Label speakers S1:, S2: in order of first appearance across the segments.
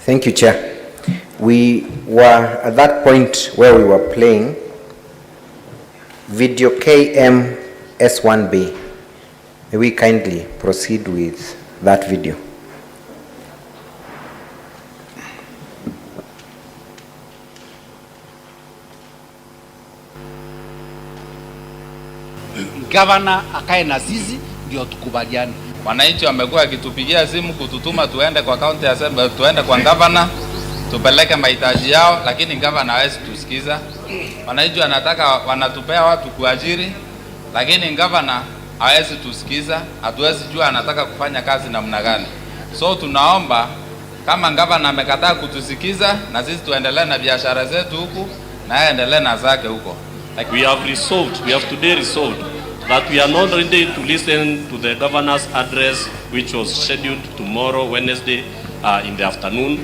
S1: Thank you, Chair. We were at that point where we were playing video KMS1B. May we kindly proceed with that video.
S2: Governor akae na sisi ndio tukubaliane.
S3: Wananchi wamekuwa akitupigia simu kututuma tuende kwa county assembly, tuende kwa governor tupeleke mahitaji yao, lakini governor hawezi tusikiza. Wananchi wanataka wanatupea watu kuajiri, lakini governor hawezi tusikiza. Hatuwezi jua anataka kufanya kazi namna gani. So tunaomba kama governor amekataa kutusikiza, na sisi tuendelee na biashara zetu huku na yeye endelee na zake huko.
S4: We have today resolved that we are not ready to listen to the governor's address, which was scheduled tomorrow, Wednesday, in the afternoon.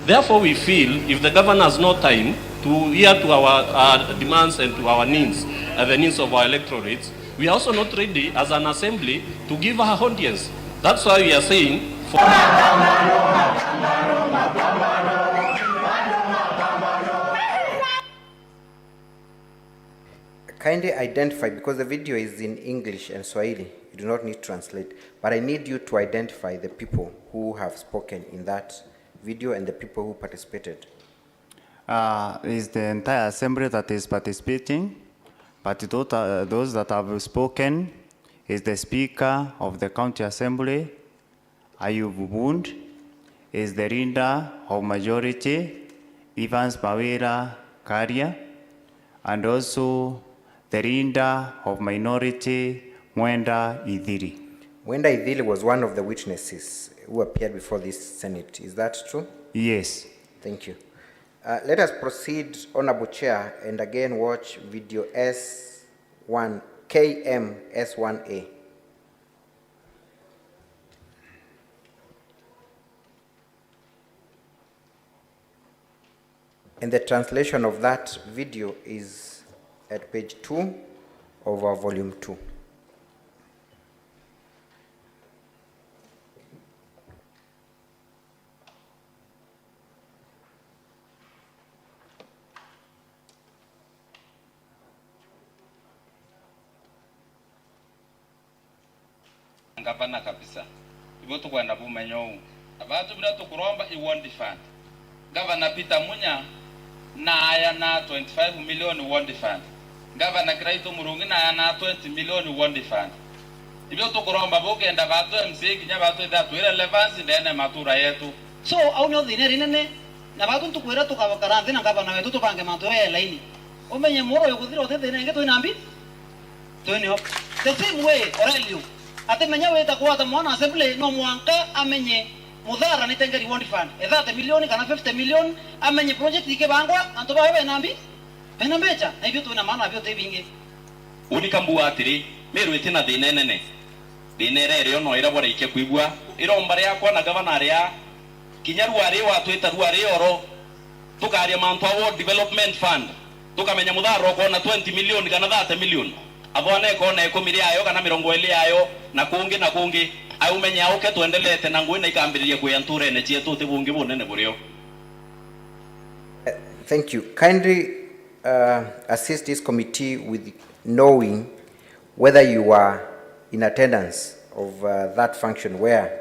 S4: Therefore, we feel if the governor has no time to hear to our demands and to our needs, the needs of our electorates, we are also not ready as an assembly to give our audience. That's why we are saying,
S1: Kindly identify, because the video is in English and Swahili, you do not need to translate, but I need you to identify the people who have spoken in that video and the people who participated.
S5: Is the entire assembly that is participating, but those that have spoken is the Speaker of the County Assembly, Ayub Bund, is the leader of Majority, Evans Bawira Karia, and also the leader of Minority, Mwenda Idhiri.
S1: Mwenda Idhiri was one of the witnesses who appeared before this Senate. Is that true?
S5: Yes.
S1: Thank you. Let us proceed, Honorable Chair, and again watch video S1, KMS1A. And the translation of that video is at page 2 of our volume 2.
S3: Ngapana kabisa. Hivyo tukwenda bumenyo. Abantu bila tukuromba iwondi fund. Governor Peter Munya na aya na 25 million wondi fund. Governor Kraito Murungi na aya na 20 million wondi fund. Hivyo tukuromba bugenda batu MC kinya batu idatu relevance ndene matura yetu.
S6: So au nyo dineri nene na batu tukwera tukabakarante na governor wetu tupange manto ya laini. Omenye moro yokuthira othe nenge to inambi. To ni hop. The same way Aurelio ate menya weta kuata mwana assembly no mwanka amenye mudhara ni tengeri wondi fund. 30 million kana 50 million amenye project ike bangwa anto bawe nambi. Bena mecha na hivyo tuna maana hivyo tebinge.
S7: Unikambu atiri meru etina dinenene. Dinere ryo no ira bora ike kuigwa. Iro mbare yakwa na governor ya kinyaru ari watu etaru ari oro. Tukaria manto award development fund. Tukamenya mudhara ko na 20 million kana 30 million. Abone ko na 10 ayo kana 20 ayo na kungi ayo menya uke tuendelete na ngwina ikambiririe kuyanture ne chietu tibungi bunene buryo.
S1: Thank you. Kindly assist this committee with knowing whether you are in attendance of that function where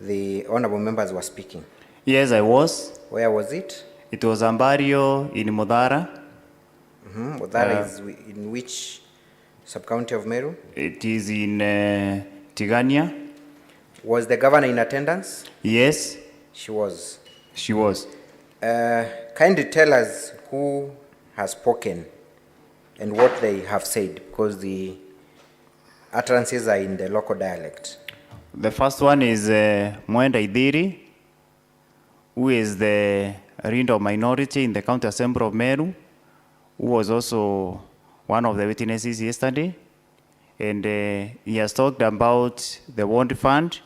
S1: the honorable members were speaking.
S5: Yes, I was.
S1: Where was it?
S5: It was Ambario in Mudhara.
S1: Mudhara is in which sub-county of Meru?
S5: It is in Tigania.
S1: Was the governor in attendance?
S5: Yes.
S1: She was.
S5: She was.
S1: Kindly tell us who has spoken and what they have said, because the utterances are in the local dialect.
S5: The first one is Mwenda Idhiri, who is the leader of Minority in the County Assembly of Meru, who was also one of the witnesses yesterday. And he has talked about the Wondi Fund,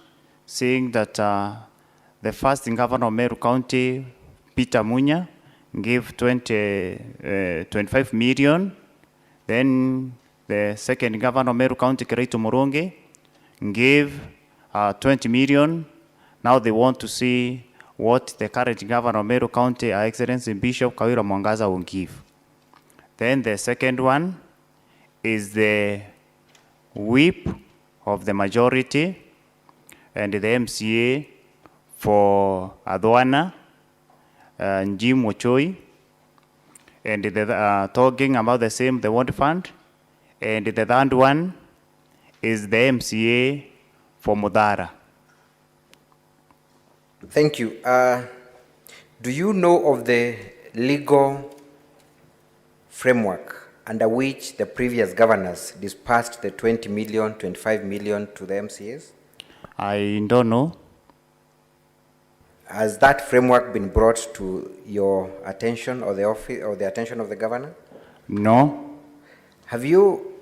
S5: saying that the first governor of Meru County, Peter Munya, gave 25 million. Then the second governor of Meru County, Kraito Murungi, gave 20 million. Now they want to see what the current governor of Meru County, Her Excellency Bishop Kawira Mwangaza, will give. Then the second one is the whip of the majority and the MCA for Adwana, Jim Ochoi, and talking about the same, the World Fund. And the third one is the MCA for Mudara.
S1: Thank you. Do you know of the legal framework under which the previous governors dispersed the 20 million, 25 million to the MCAs?
S5: I don't know.
S1: Has that framework been brought to your attention or the office or the attention of the governor?
S5: No.
S1: Have you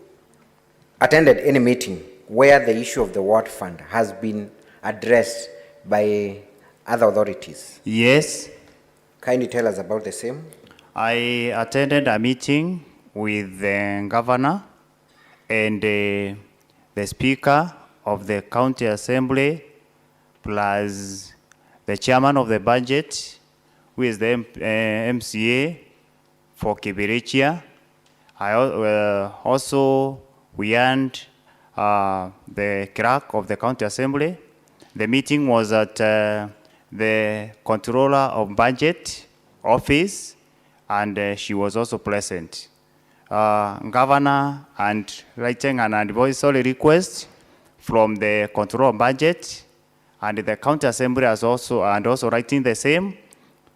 S1: attended any meeting where the issue of the World Fund has been addressed by other authorities?
S5: Yes.
S1: Can you tell us about the same?
S5: I attended a meeting with the governor and the speaker of the county assembly, plus the chairman of the budget, who is the MCA for Kibirichia. Also, we earned the clerk of the county assembly. The meeting was at the controller of budget office, and she was also present. Governor and writing an advisory request from the controller of budget, and the county assembly has also writing the same.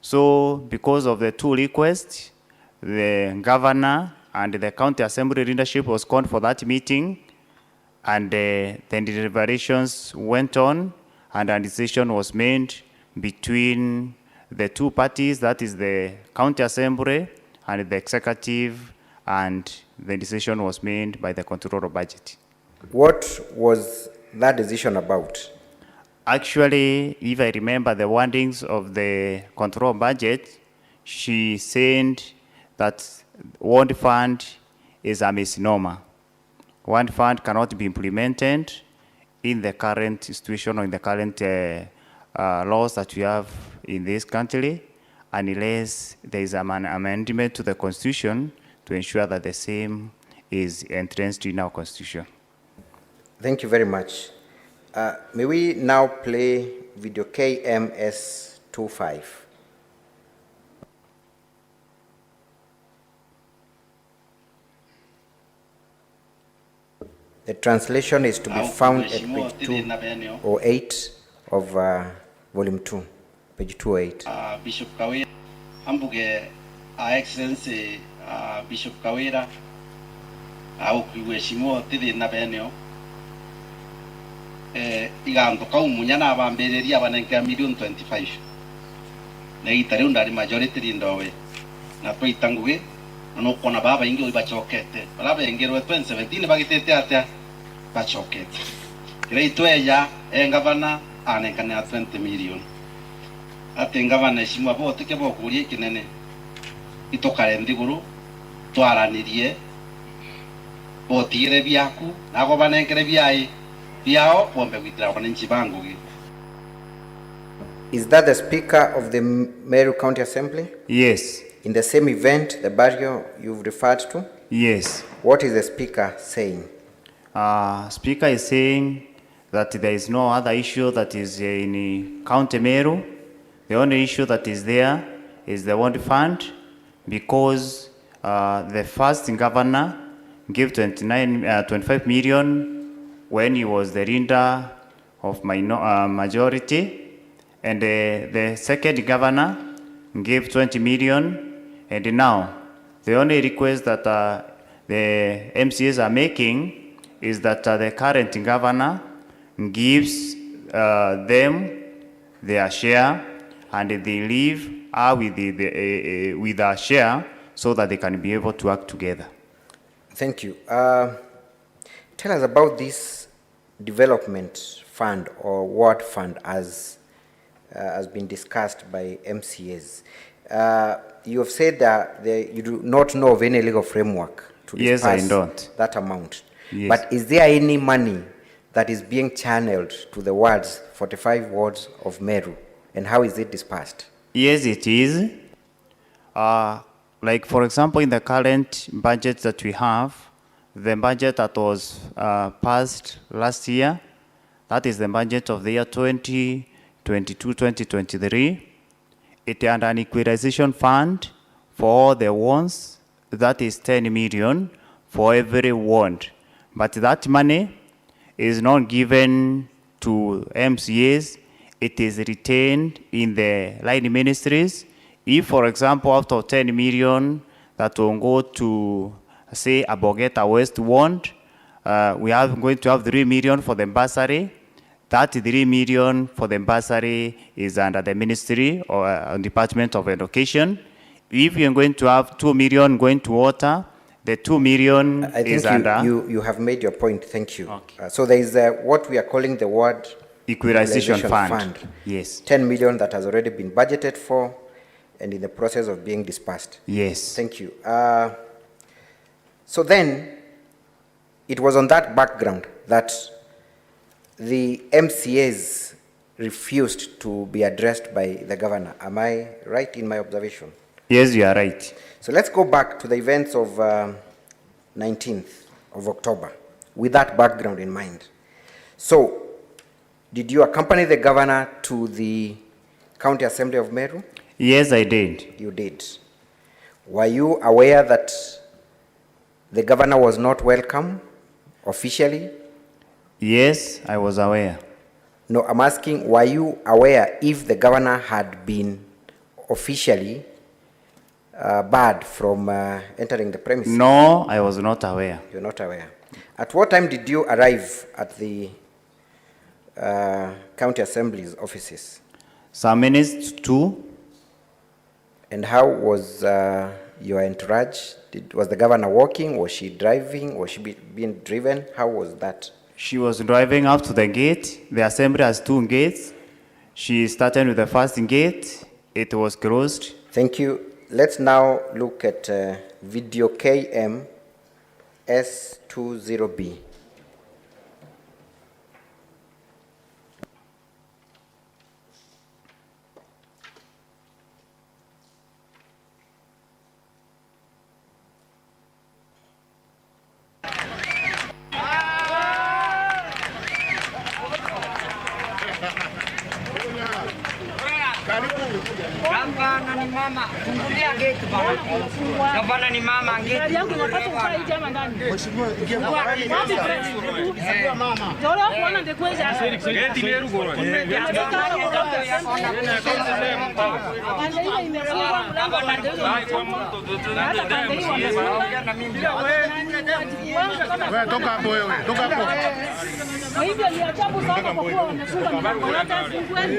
S5: So because of the two requests, the governor and the county assembly leadership was called for that meeting, and the deliberations went on, and a decision was made between the two parties, that is the county assembly and the executive, and the decision was made by the controller of budget.
S1: What was that decision about?
S5: Actually, if I remember the wordings of the control budget, she said that World Fund is a misnomer. World Fund cannot be implemented in the current situation or in the current laws that we have in this country, unless there is an amendment to the Constitution to ensure that the same is entrenched in our Constitution.
S1: Thank you very much. May we now play video KMS 25. The translation is to be found at page 208 of volume 2, page 208.
S7: Bishop Kawira, Hambuge, Her Excellency Bishop Kawira, au kuheshimiwa tidi na benyo. Igando kaumunyana abambereria abanenka million 25. Na itare undari majority rindowe. Na twitanguge no kona baba ingi ibachokete. Baba engerwe 2017 bagitete atia bachokete. Greitwe ya engavana anenkana 20 million. Ate ngavana shimwa bote ke bokurie kinene. Itokare ndiguru twaranirie botire biaku nago banenkere biai.
S1: Is that the Speaker of the Meru County Assembly?
S5: Yes.
S1: In the same event, the burial you've referred to?
S5: Yes.
S1: What is the Speaker saying?
S5: Speaker is saying that there is no other issue that is in County Meru. The only issue that is there is the World Fund, because the first governor gave 25 million when he was the leader of majority, and the second governor gave 20 million, and now the only request that the MCAs are making is that the current governor gives them their share, and they leave with a share so that they can be able to work together.
S1: Thank you. Tell us about this development fund or World Fund as has been discussed by MCAs. You have said that you do not know of any legal framework to disperse that amount.
S5: Yes.
S1: But is there any money that is being channeled to the wards, 45 wards of Meru And how is it dispersed?
S5: Yes, it is. Like, for example, in the current budget that we have, the budget that was passed last year, that is the budget of the year 2022-2023. It had an equalization fund for all the wards, that is 10 million for every ward. But that money is not given to MCAs, it is retained in the line ministries. If, for example, out of 10 million that will go to, say, Abogeta West ward, we are going to have 3 million for the bursary. That 3 million for the bursary is under the Ministry or Department of Education. If you're going to have 2 million going to water, the 2 million is under...
S1: you have made your point, thank you.
S5: Okay.
S1: So there is what we are calling the ward
S5: Equalization fund. Yes.
S1: 10 million that has already been budgeted for and in the process of being dispersed.
S5: Yes.
S1: Thank you. So then, it was on that background that the MCAs refused to be addressed by the governor. Am I right in my observation?
S5: Yes, you are right.
S1: So let's go back to the events of 19th of October with that background in mind. So, did you accompany the governor to the County Assembly of Meru?
S5: Yes, I did.
S1: You did. Were you aware that the governor was not welcome officially?
S5: Yes, I was aware.
S1: No, I'm asking, were you aware if the governor had been officially barred from entering the premises?
S5: No, I was not aware.
S1: You're not aware. At what time did you arrive at the County Assembly's offices?
S5: Some minutes to.
S1: And how was your entourage? Was the governor walking? Was she driving? Was she being driven? How was that?
S5: She was driving up to the gate. The assembly has 2 gates. She started with the first gate. It was closed.
S1: Thank you. Let's now look at video KM S20B.
S8: Gavana ni mama, fungulia gate bana. Gavana ni mama, gate yangu napata ufai jama ndani. Mheshimiwa, mama. Ndio kuona ndekweza. Gate ni rugo.
S9: Wewe toka hapo wewe, toka hapo.
S8: Kwa hivyo ni ajabu sana kwa kuwa wamefunga milango yote fungueni.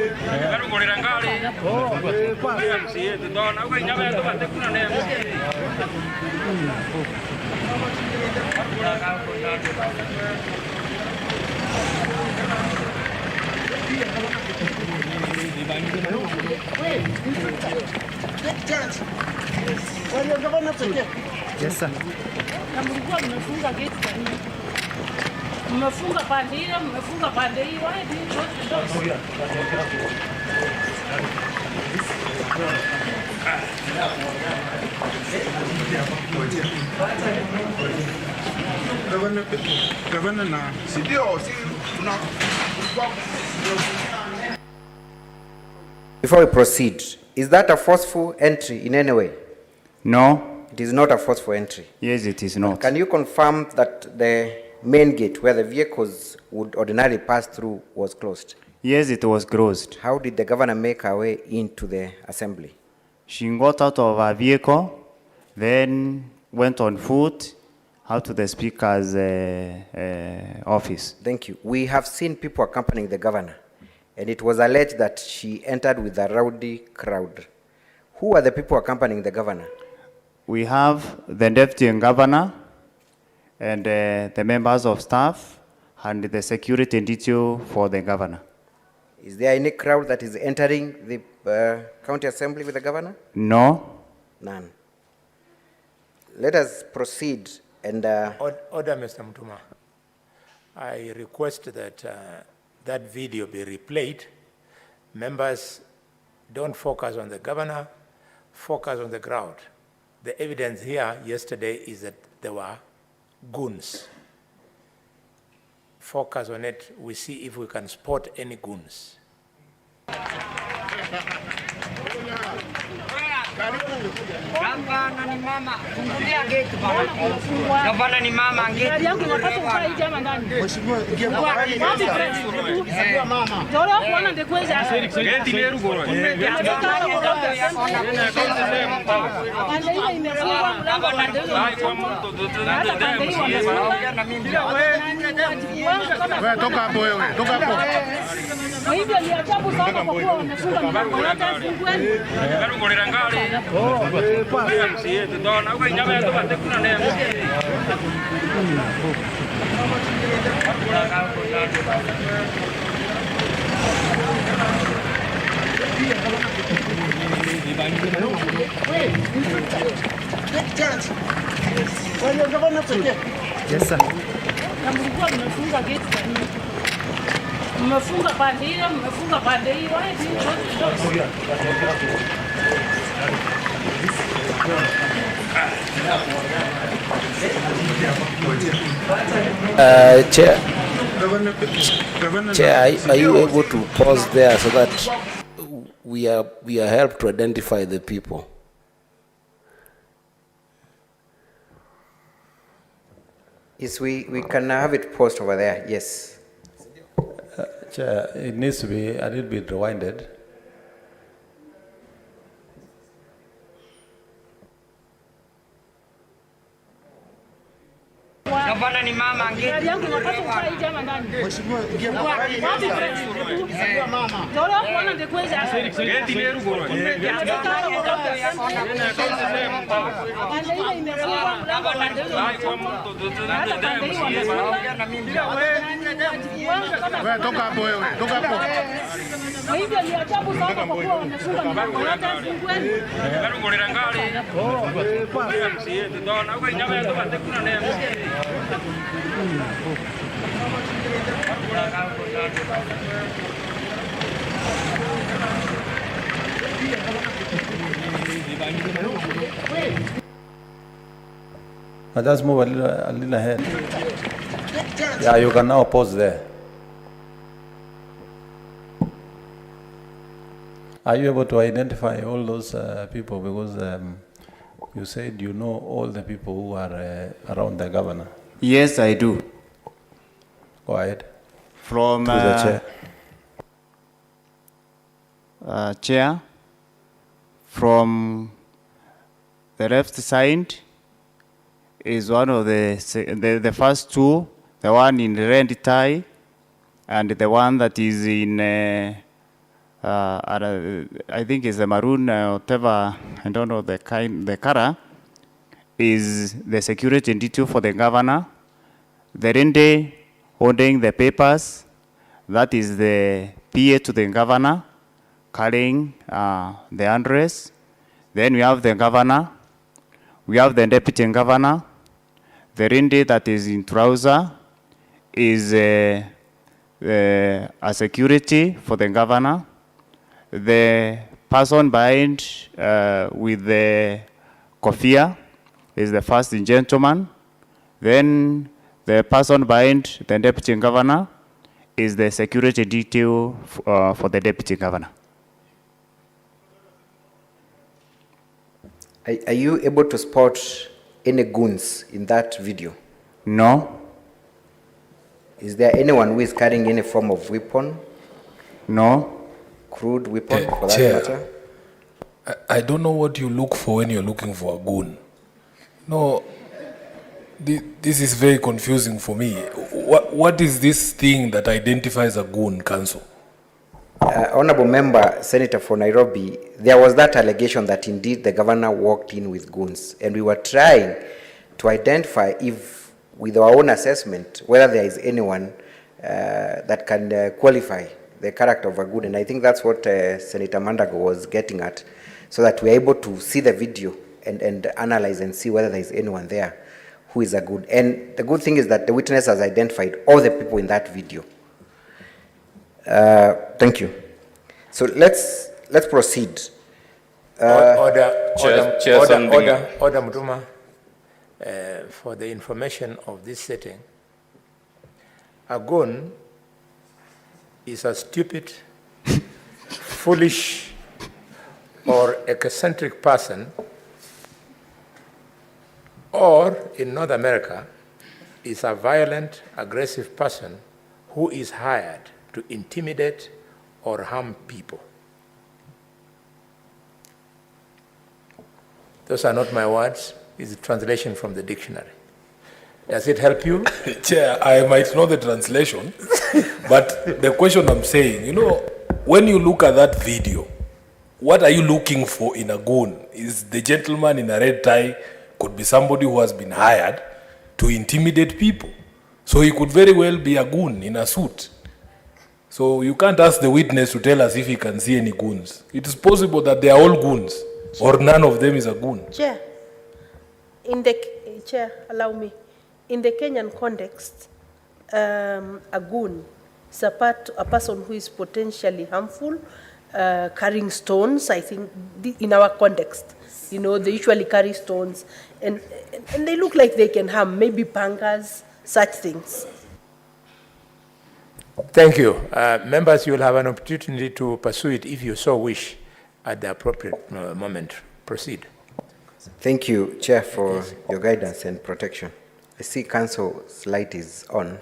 S9: Yes, sir.
S8: Na mlikuwa mmefunga gate kwa nini? Mmefunga pande ile, mmefunga pande hii, why do you close the doors?
S9: Gavana na
S1: Before we proceed, is that a forceful entry in any way?
S5: No.
S1: It is not a forceful entry.
S5: Yes, it is not.
S1: Can you confirm that the main gate where the vehicles would ordinarily pass through was closed?
S5: Yes, it was closed.
S1: How did the governor make her way into the assembly?
S5: She got out of her vehicle, then went on foot out to the speaker's office.
S1: Thank you. We have seen people accompanying the governor, and it was alleged that she entered with a rowdy crowd. Who are the people accompanying the governor?
S5: We have the deputy governor and the members of staff and the security detail for the governor.
S1: Is there any crowd that is entering the county assembly with the governor?
S5: No.
S1: None. Let us proceed and...
S10: Order, Mr. Mutuma. I request that that video be replayed. Members Don't focus on the governor, focus on the ground. The evidence here yesterday is that there were goons. Focus on it. We see if we can spot any goons.
S11: Gavana ni mama, fungulia gate bwana. Gavana ni mama ngeti. Gari yangu inapata kukaa hii jama ndani. Mheshimiwa, ingia mama. Ndio kuona ndekweza. Geti ni rugoro.
S9: Wewe toka hapo wewe, toka hapo.
S8: Kwa hivyo ni ajabu sana kwa kuwa wamefunga milango yote fungueni.
S9: Yes, sir.
S8: Na mlikuwa mmefunga gate kwa nini? Mmefunga pande ile, mmefunga pande hii, why do you close
S12: Chair, are you able to pause there so that we are helped to identify the people?
S1: Yes, we can have it paused over there, yes.
S13: Chair, it needs to be a little bit rewinded.
S11: Gavana ni mama ngeti.
S8: Gari yangu inapata kukaa hii jama ndani.
S9: Mheshimiwa, ingia mama.
S8: Ndio kuona ndekweza.
S11: Geti ni rugoro.
S9: Wewe toka hapo wewe, toka hapo.
S8: Kwa hivyo ni ajabu sana kwa kuwa wamefunga milango yote fungueni.
S13: Let's move a little ahead. Yeah, you can now pause there. Are you able to identify all those people? Because you said you know all the people who are around the governor.
S5: Yes, I do.
S13: Go ahead.
S5: From
S13: To the chair.
S5: Chair, from the left side is one of the first two, the one in red tie and the one that is in I think is the maroon whatever, I don't know the color, is the security detail for the governor. The rende holding the papers, that is the PA to the governor, carrying the address. Then we have the governor, we have the deputy governor. The rende that is in trouser is a security for the governor. The person behind with the kofia is the first gentleman. Then the person behind the deputy governor is the security detail for the deputy governor.
S1: Are you able to spot any goons in that video?
S5: No.
S1: Is there anyone who is carrying any form of weapon?
S5: No.
S1: Crude weapon for that
S14: Chair,
S1: matter?
S14: I don't know what you look for when you're looking for a goon. No, this is very confusing for me. What is this thing that identifies a goon, Council?
S1: Honorable Member, Senator for Nairobi, there was that allegation that indeed the governor walked in with goons, and we were trying to identify if, with our own assessment, whether there is anyone that can qualify the character of a goon. And I think that's what Senator Mandago was getting at, so that we're able to see the video and analyze and see whether there is anyone there who is a goon. And the good thing is that the witness has identified all the people in that video. Thank you. So let's let's proceed.
S10: Order,
S3: Chair, something-
S10: order, Mutuma. For the information of this setting, a goon is a stupid, foolish, or eccentric person, or in North America, is a violent, aggressive person who is hired to intimidate or harm people. Those are not my words. It's a translation from the dictionary. Does it help you?
S14: Chair, I might know the translation, but the question I'm saying, you know, when you look at that video, what are you looking for in a goon? Is the gentleman in a red tie could be somebody who has been hired to intimidate people. So he could very well be a goon in a suit. So you can't ask the witness to tell us if he can see any goons. It is possible that they are all goons, or none of them is a goon.
S8: Chair, Chair, allow me. In the Kenyan context, a goon is a person who is potentially harmful, carrying stones. I think in our context, you know, they usually carry stones, and they look like they can harm, maybe pangas, such things.
S10: Thank you. Members, you will have an opportunity to pursue it if you so wish at the appropriate moment. Proceed.
S1: Thank you, Chair, for your guidance and protection. I see Council's light is on.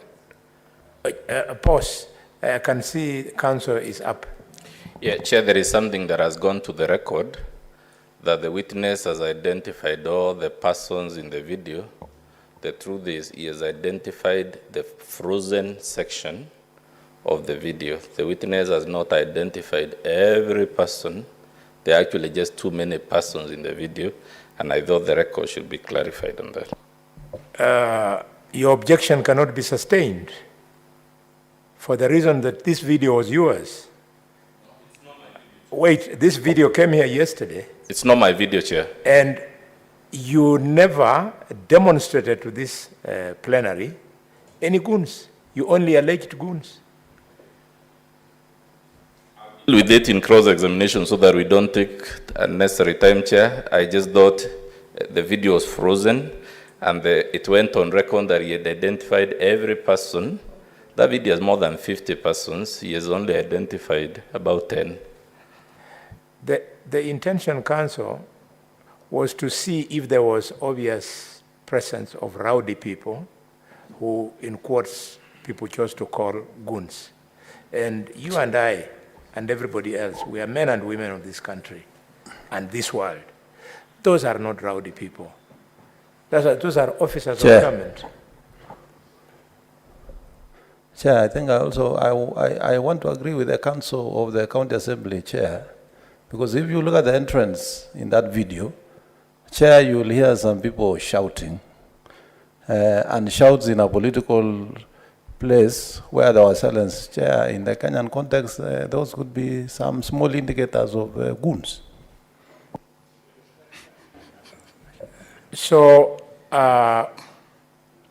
S10: Pause. I can see Council is up.
S3: Yeah, Chair, there is something that has gone to the record, that the witness has identified all the persons in the video. The truth is, he has identified the frozen section of the video. The witness has not identified every person. There are actually just too many persons in the video, and I thought the record should be clarified on that.
S10: Your objection cannot be sustained for the reason that this video was yours. Wait, this video came here yesterday.
S3: It's not my video, Chair.
S10: And you never demonstrated to this plenary any goons. You only alleged goons.
S3: With it in cross-examination so that we don't take unnecessary time, Chair. I just thought the video was frozen, and it went on record that he had identified every person. That video has more than 50 persons. He has only identified about 10.
S10: The intention, Council, was to see if there was obvious presence of rowdy people who, in quotes, people chose to call goons. And you and I and everybody else, we are men and women of this country and this world. Those are not rowdy people. Those are officers
S13: Chair.
S10: of government.
S13: Chair, I think I want to agree with the Council of the County Assembly, Chair, because if you look at the entrance in that video, Chair, you will hear some people shouting, and shouts in a political place where there was silence. Chair, in the Kenyan context, those could be some small indicators of goons.
S10: So,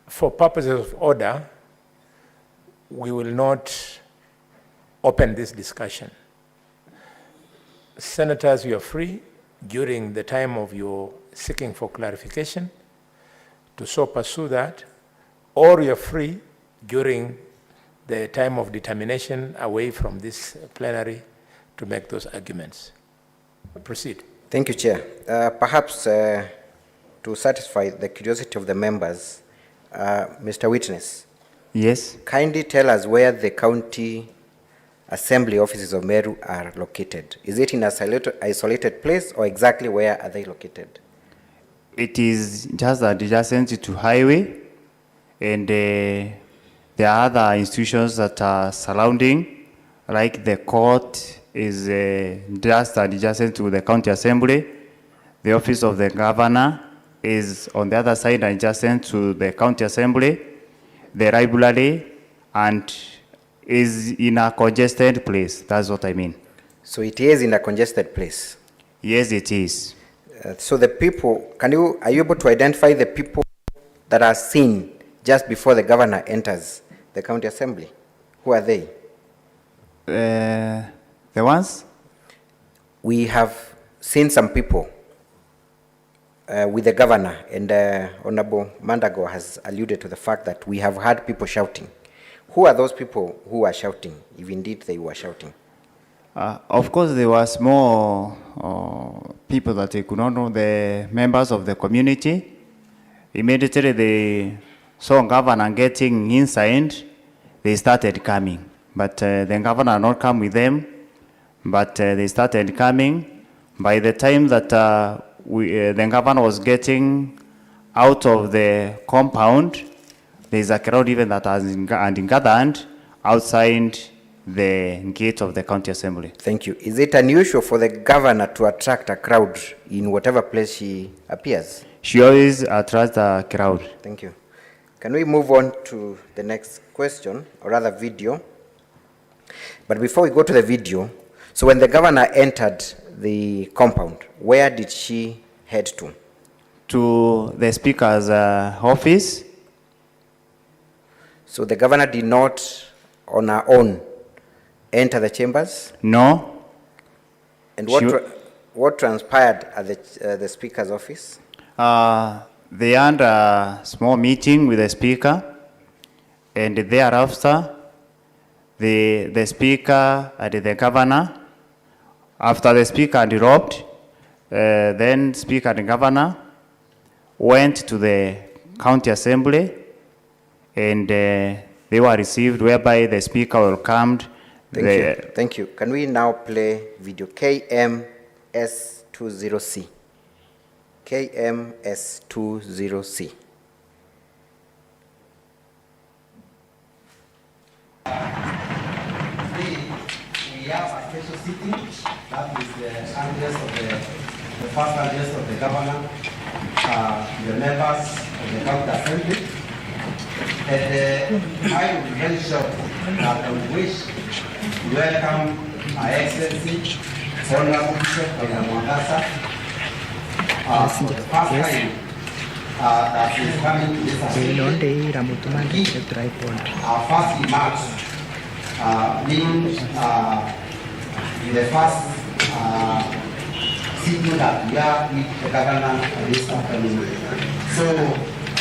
S10: for purposes of order, we will not open this discussion. Senators, you are free during the time of your seeking for clarification to so pursue that, or you are free during the time of determination away from this plenary to make those arguments. Proceed.
S1: Thank you, Chair. Perhaps to satisfy the curiosity of the members, Mr. Witness.
S5: Yes.
S1: Kindly tell us where the county assembly offices of Meru are located. Is it in a isolated place, or exactly where are they located?
S5: It is just adjacent to highway, and there are other institutions that are surrounding, like the court is just adjacent to the county assembly. The office of the governor is on the other side, adjacent to the county assembly. The library and is in a congested place. That's what I mean.
S1: So it is in a congested place?
S5: Yes, it is.
S1: So the people, are you able to identify the people that are seen just before the governor enters the county assembly? Who are they?
S5: The ones?
S1: we have seen some people with the governor, and Honorable Mandago has alluded to the fact that we have had people shouting. Who are those people who are shouting, if indeed they were shouting?
S5: Of course, there was more people that they could not know, the members of the community. Immediately they saw governor getting inside, they started coming. But the governor not come with them, but they started coming. By the time that the governor was getting out of the compound, there's a crowd even that has gathered outside the gate of the county assembly.
S1: Thank you. Is it unusual for the governor to attract a crowd in whatever place she appears?
S5: She always attracts a crowd.
S1: Thank you. Can we move on to the next question, or rather video? But before we go to the video, so when the governor entered the compound, where did she head to?
S5: To the speaker's office.
S1: So the governor did not, on her own, enter the chambers?
S5: No.
S1: And what transpired at the speaker's office?
S5: They had a small meeting with the speaker, and thereafter, the speaker and the governor, after the speaker interrupted, then speaker and governor went to the county assembly, and they were received, whereby the speaker welcomed.
S1: Thank you. Can we now play video KMS20C? KMS20C.
S15: We have a special sitting, that is the address of the first address of the governor, the members of the county assembly. And I will be very short that I would wish to welcome Her Excellency, Honorable Bishop of Mcas, for the first time that he is coming to this assembly. Our first remarks being the first sitting that we are with the governor this afternoon. So,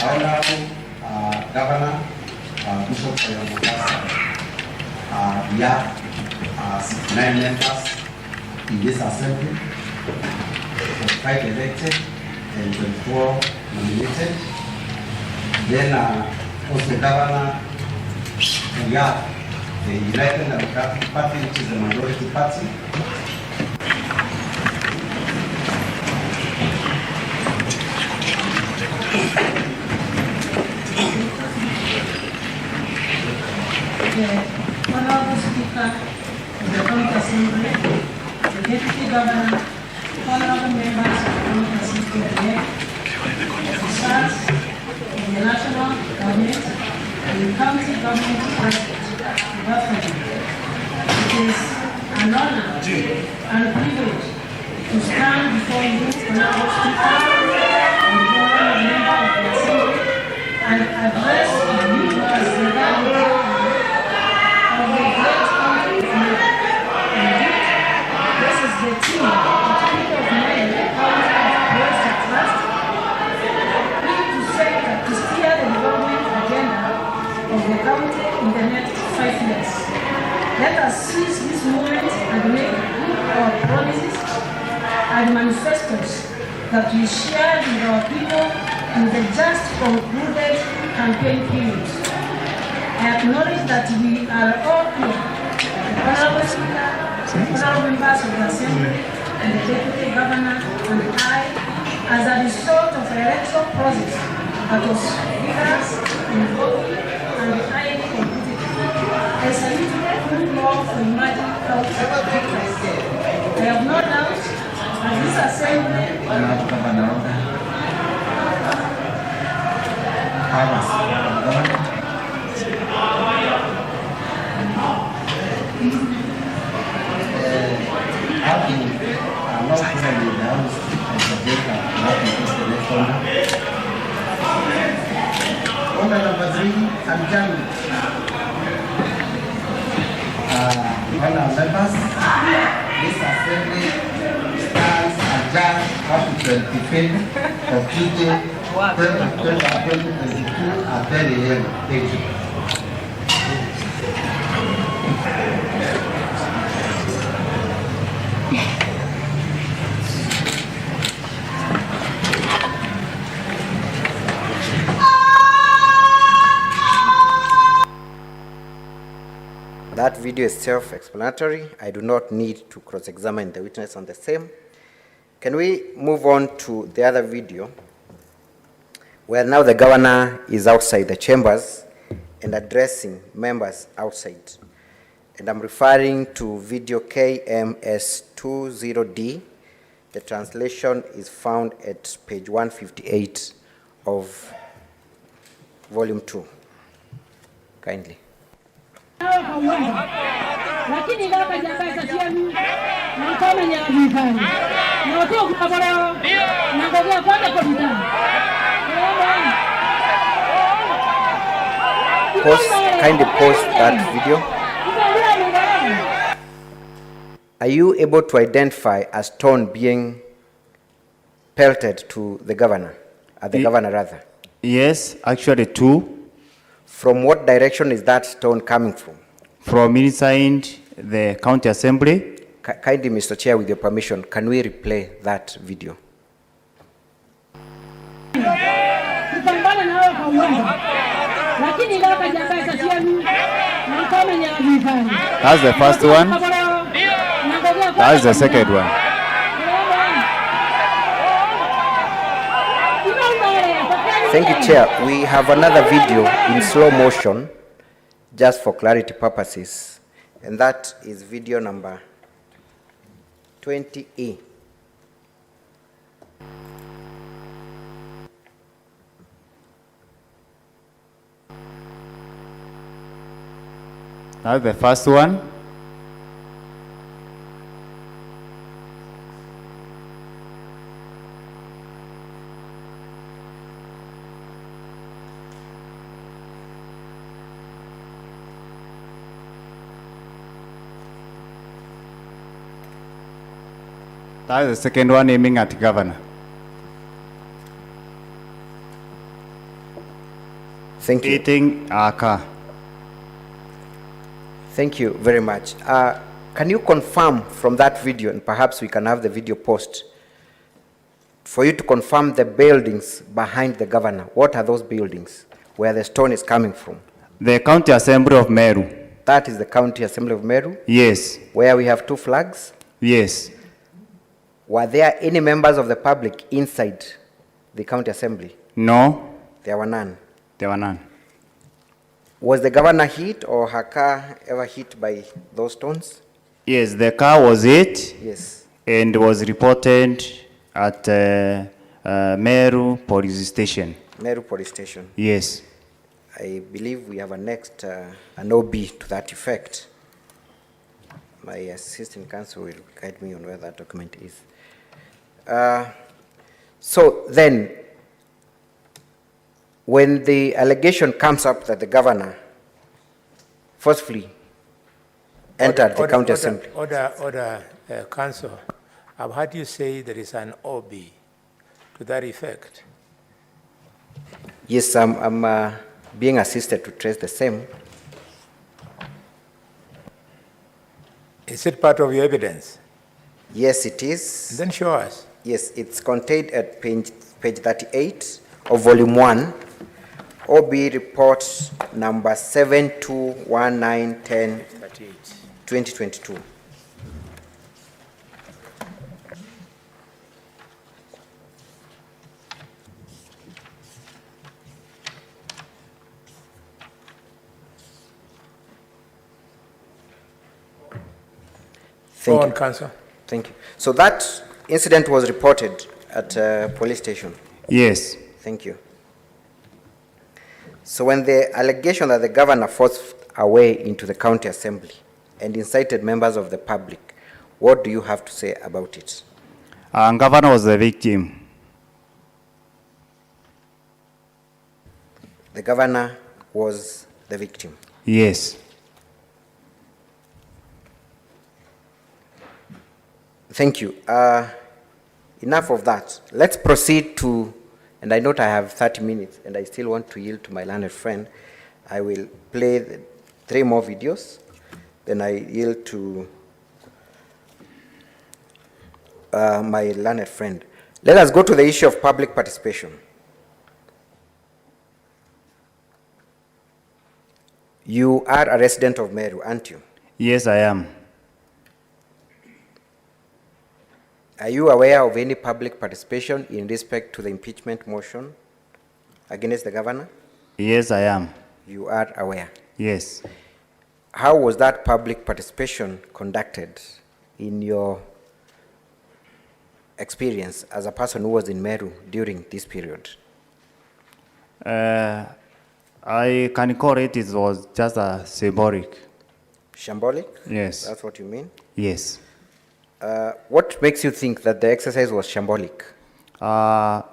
S15: Honorable Governor, Bishop of Mcas, we have 69 members in this assembly, 5 elected and 24 nominated. Then also Governor, we have the United Democratic Party, which is the majority party.
S16: Honorable Speaker of the County Assembly, the Deputy Governor, honorable members of the County Assembly, officers of the national government and the county government president. It is an honor and a privilege to stand before you, Honorable Speaker, and the honorable member of the Assembly, and address you as the governor of the great country of America. Indeed, this is the team of people of men who have placed their trust to steer the development agenda of the county in the next 5 years. Let us seize this moment and make good our promises and manifestos that we shared with our people in the just concluded campaign period. I acknowledge that we are all here, the Honorable Speaker, honorable members of the Assembly, and the Deputy Governor, and I, as a result of the electoral process that was vigorous, involving, and highly competitive. I salute good law for emerging health victories. I have no doubt that this Assembly
S15: Order number 3, adjournment. Honourable members, this assembly stands adjourned up to 25th of Tuesday, 10th October 2022 at 10 a.m. Thank you.
S1: That video is self-explanatory. I do not need to cross-examine the witness on the same. Can we move on to the other video, where now the governor is outside the chambers and addressing members outside? And I'm referring to video KMS20D. The translation is found at page 158 of volume 2. Kindly.
S16: Lakini kaka jambaza siani na kama nyavifani na watu kutabara na ngogea kwenda kwa vitani.
S1: Kindly pause that video. Are you able to identify a stone being pelted to the governor, at the governor rather?
S5: Yes, actually two.
S1: From what direction is that stone coming from?
S5: From inside the county assembly.
S1: Kindly, Mr. Chair, with your permission, can we replay that video?
S5: That's the first one. That's the second one.
S1: Thank you, Chair. We have another video in slow motion, just for clarity purposes, and that is video number 20E.
S5: That's the first one. That is the second one aiming at governor.
S1: Thank you.
S5: Hitting our car.
S1: Thank you very much. Can you confirm from that video, and perhaps we can have the video post, for you to confirm the buildings behind the governor? What are those buildings where the stone is coming from?
S5: The county assembly of Meru.
S1: That is the county assembly of Meru?
S5: Yes.
S1: Where we have two flags?
S5: Yes.
S1: Were there any members of the public inside the county assembly?
S5: No.
S1: There were none?
S5: There were none.
S1: Was the governor hit or her car ever hit by those stones?
S5: Yes, the car was hit.
S1: Yes.
S5: And was reported at Meru police station.
S1: Meru police station?
S5: Yes.
S1: I believe we have an OB to that effect. My assistant counsel will guide me on where that document is. So then, when the allegation comes up that the governor forcefully entered the county assembly.
S10: Counsel, I've heard you say there is an OB to that effect.
S1: Yes, I'm being assisted to trace the same.
S10: Is it part of your evidence?
S1: Yes, it is.
S10: Then show us.
S1: Yes, it's contained at page 38 of volume 1, OB report number 721910 2022.
S10: Go on, Counsel.
S1: Thank you. So that incident was reported at a police station?
S5: Yes.
S1: Thank you. So when the allegation that the governor forced a way into the county assembly and incited members of the public, what do you have to say about it?
S5: Governor was the victim.
S1: The governor was the victim?
S5: Yes.
S1: Thank you. Enough of that. Let's proceed to, and I note I have 30 minutes and I still want to yield to my learned friend. I will play 3 more videos, then I yield to my learned friend. Let us go to the issue of public participation. You are a resident of Meru, aren't you?
S5: Yes, I am.
S1: Are you aware of any public participation in respect to the impeachment motion against the governor?
S5: Yes, I am.
S1: You are aware?
S5: Yes.
S1: How was that public participation conducted in your experience as a person who was in Meru during this period?
S5: I can call it was just a symbolic.
S1: Shambolic?
S5: Yes.
S1: That's what you mean?
S5: Yes.
S1: What makes you think that the exercise was shambolic?
S5: I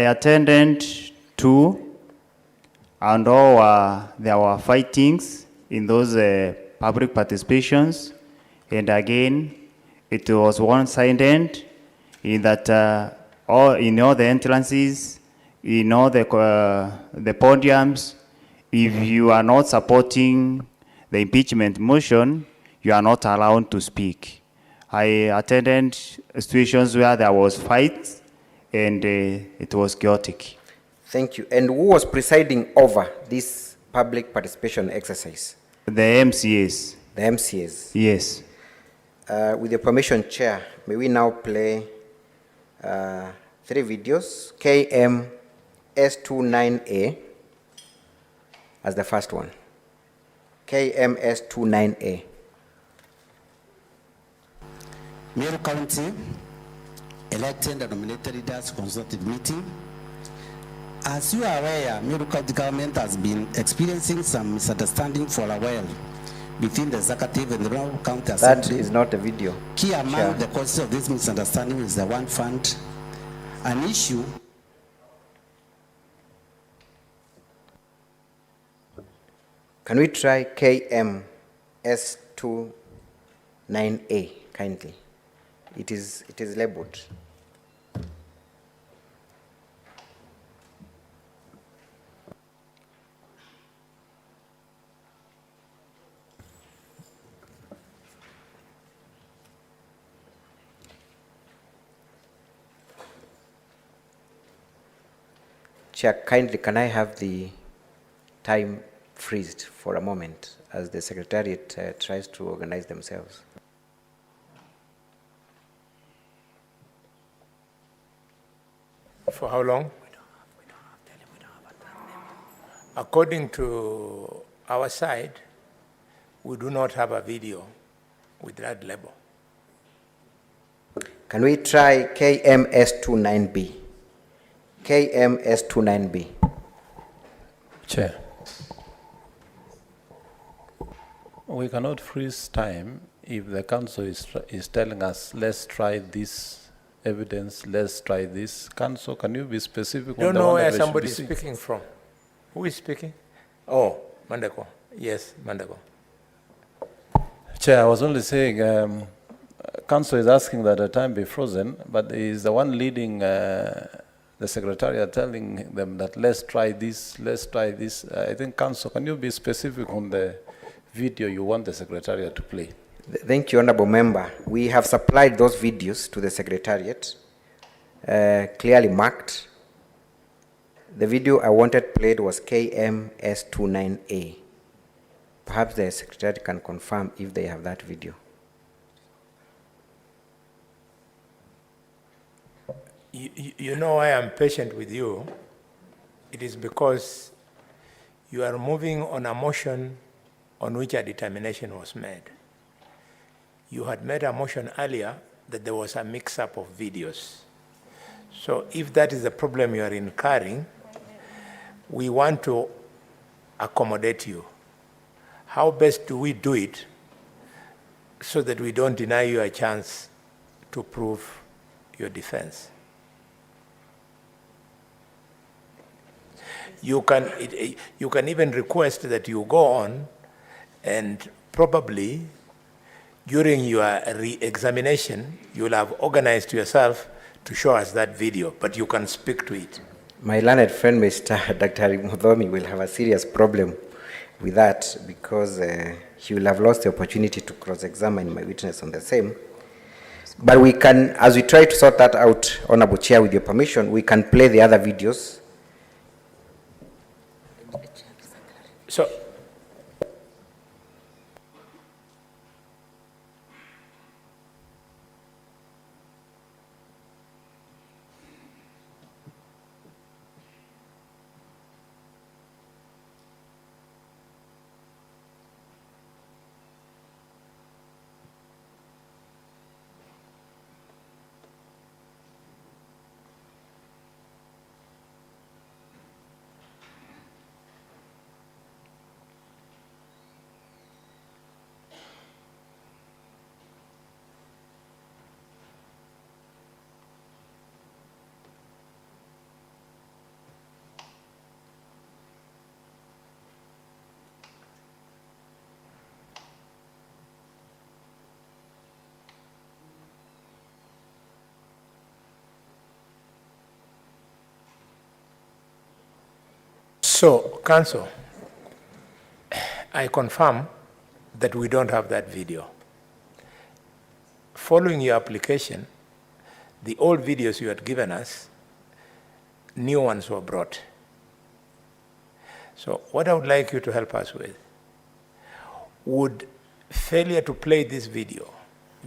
S5: attended 2, and there were fightings in those public participations, and again, it was one-sided in that in all the entrances, in all the podiums, if you are not supporting the impeachment motion, you are not allowed to speak. I attended situations where there was fights and it was chaotic.
S1: Thank you. And who was presiding over this public participation exercise?
S5: The MCAs.
S1: The MCAs?
S5: Yes.
S1: With your permission, Chair, may we now play 3 videos, KMS29A as the first one. KMS29A.
S15: Meru County elected and nominated leaders consultative meeting. As you are aware, Meru County government has been experiencing some misunderstanding for a while between the executive and the Meru County Assembly.
S1: That is not a video.
S15: Key among the causes of this misunderstanding is the one fund, an issue.
S1: Can we try KMS29A kindly? It is labeled. Chair, kindly can I have the time freezed for a moment as the Secretariat tries to organize themselves?
S10: For how long? According to our side, we do not have a video with that label.
S1: Can we try KMS29B? KMS29B.
S13: Chair, we cannot freeze time if the council is telling us, let's try this evidence, let's try this. Council, can you be specific?
S10: Don't know where somebody is speaking from. Who is speaking? Oh, Mandako. Yes, Mandako.
S13: Chair, I was only saying, council is asking that the time be frozen, but he is the one leading the Secretariat, telling them that let's try this, let's try this. I think, council, can you be specific on the video you want the Secretariat to play?
S1: Thank you, Honorable Member. We have supplied those videos to the Secretariat, clearly marked. The video I wanted played was KMS29A. Perhaps the Secretariat can confirm if they have that video.
S10: You know why I'm patient with you? It is because you are moving on a motion on which a determination was made. You had made a motion earlier that there was a mix-up of videos. So if that is the problem you are incurring, we want to accommodate you. How best do we do it so that we don't deny you a chance to prove your defense? You can even request that you go on and probably during your re-examination, you'll have organized yourself to show us that video, but you can speak to it.
S1: My learned friend, Mr. Dr. Muthomi, will have a serious problem with that because he will have lost the opportunity to cross-examine my witness on the same. But we can, as we try to sort that out, Honorable Chair, with your permission, we can play the other videos.
S10: So, Council, I confirm that we don't have that video. Following your application, the old videos you had given us, new ones were brought. So what I would like you to help us with, would failure to play this video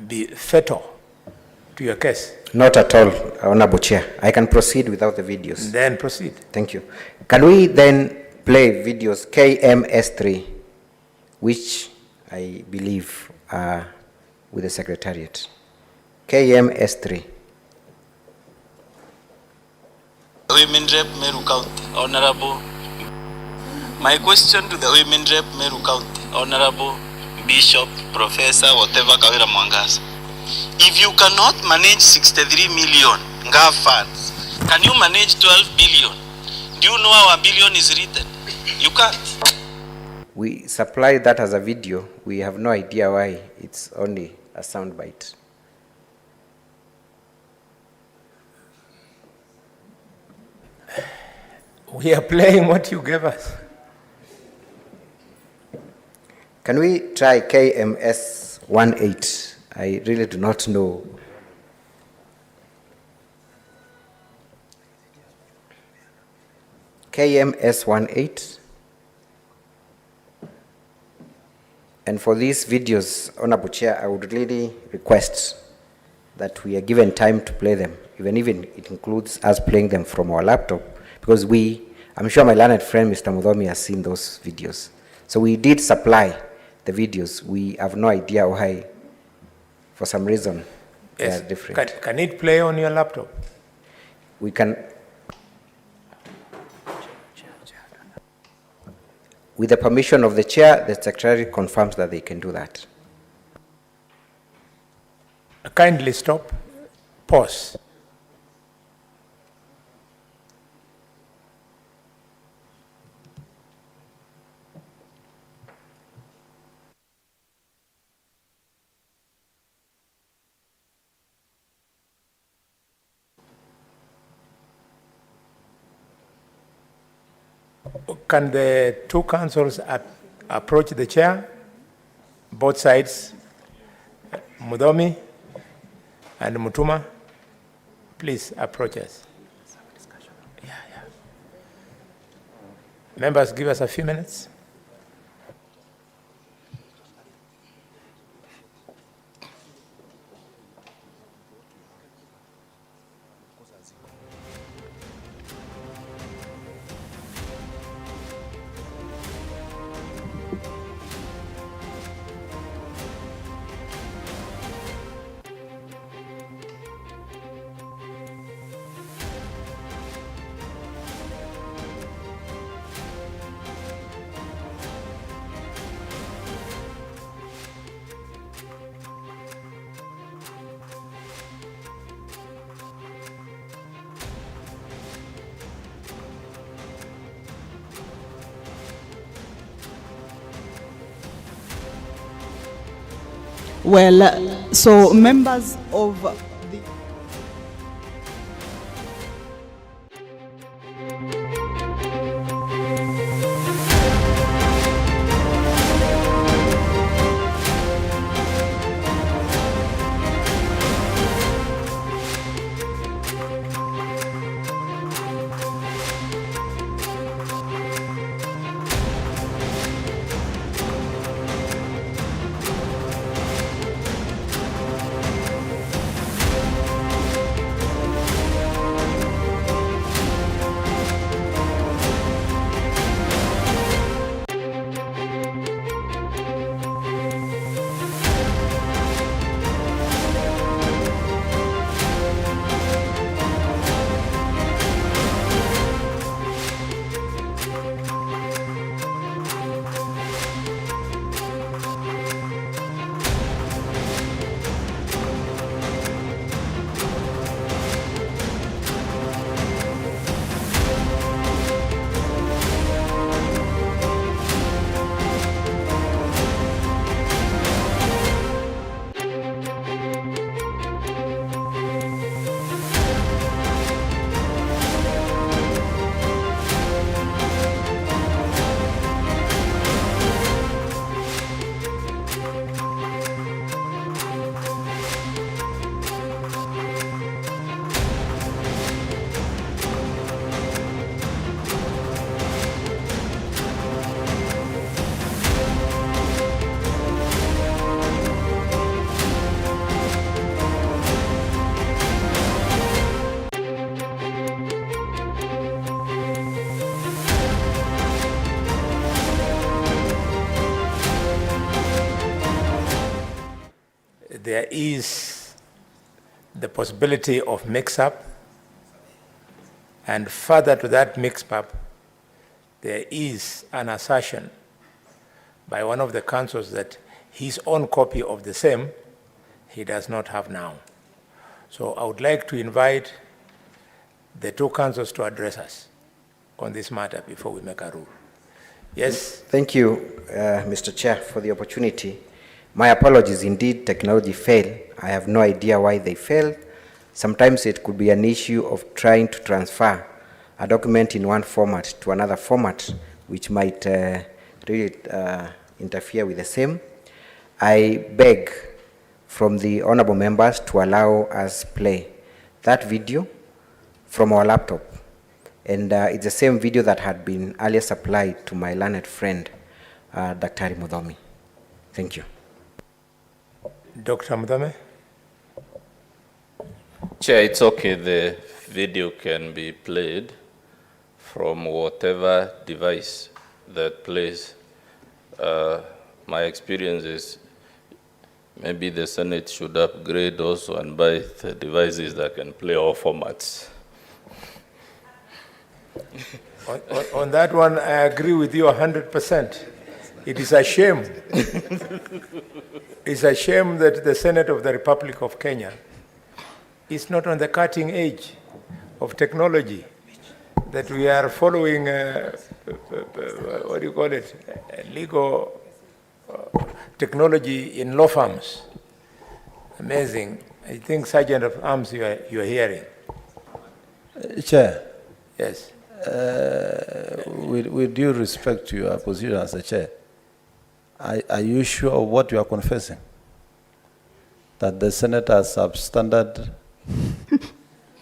S10: be fatal to your case?
S1: Not at all, Honorable Chair. I can proceed without the videos.
S10: Then proceed.
S1: Thank you. Can we then play videos KMS3, which I believe are with the Secretariat? KMS3.
S17: Women Rep Meru County, Honorable. My question to the Women Rep Meru County, Honorable Bishop, Professor, whatever Kawira Mcas. If you cannot manage 63 million GOV funds, can you manage 12 billion? Do you know how a billion is written? You can't.
S1: We supply that as a video. We have no idea why it's only a sound bite.
S10: We are playing what you gave us.
S1: Can we try KMS 18? I really do not know. KMS 18. And for these videos, Honorable Chair, I would really request that we are given time to play them, even it includes us playing them from our laptop, because I'm sure my learned friend, Mr. Muthomi, has seen those videos. So we did supply the videos. We have no idea why, for some reason, they are different.
S10: Can it play on your laptop?
S1: We can. With the permission of the chair, the secretary confirms that they can do that.
S10: Kindly stop. Pause. Can the two councils approach the chair? Both sides, Muthomi and Mutuma, please approach us. Members, give us a few minutes.
S18: Well, so members of
S10: there is the possibility of mix-up, and further to that mix-up, there is an assertion by one of the councils that his own copy of the same he does not have now. So I would like to invite the two councils to address us on this matter before we make a rule. Yes?
S1: Thank you, Mr. Chair, for the opportunity. My apologies, indeed, technology failed. I have no idea why they failed. Sometimes it could be an issue of trying to transfer a document in one format to another format, which might really interfere with the same. I beg from the honorable members to allow us play that video from our laptop. And it's the same video that had been earlier supplied to my learned friend, Dr. Mudhomi. Thank you.
S10: Dr. Mudhomi?
S3: Chair, it's okay. The video can be played from whatever device that plays. My experience is maybe the Senate should upgrade also and buy the devices that can play all formats.
S10: On that one, I agree with you 100%. It is a shame. It's a shame that the Senate of the Republic of Kenya is not on the cutting edge of technology, that we are following, what do you call it, legal technology in law firms. Amazing. I think Sergeant of Arms you are hearing.
S13: Chair.
S10: Yes.
S13: With due respect to your position as a chair, are you sure of what you are confessing? That the Senate has substandard?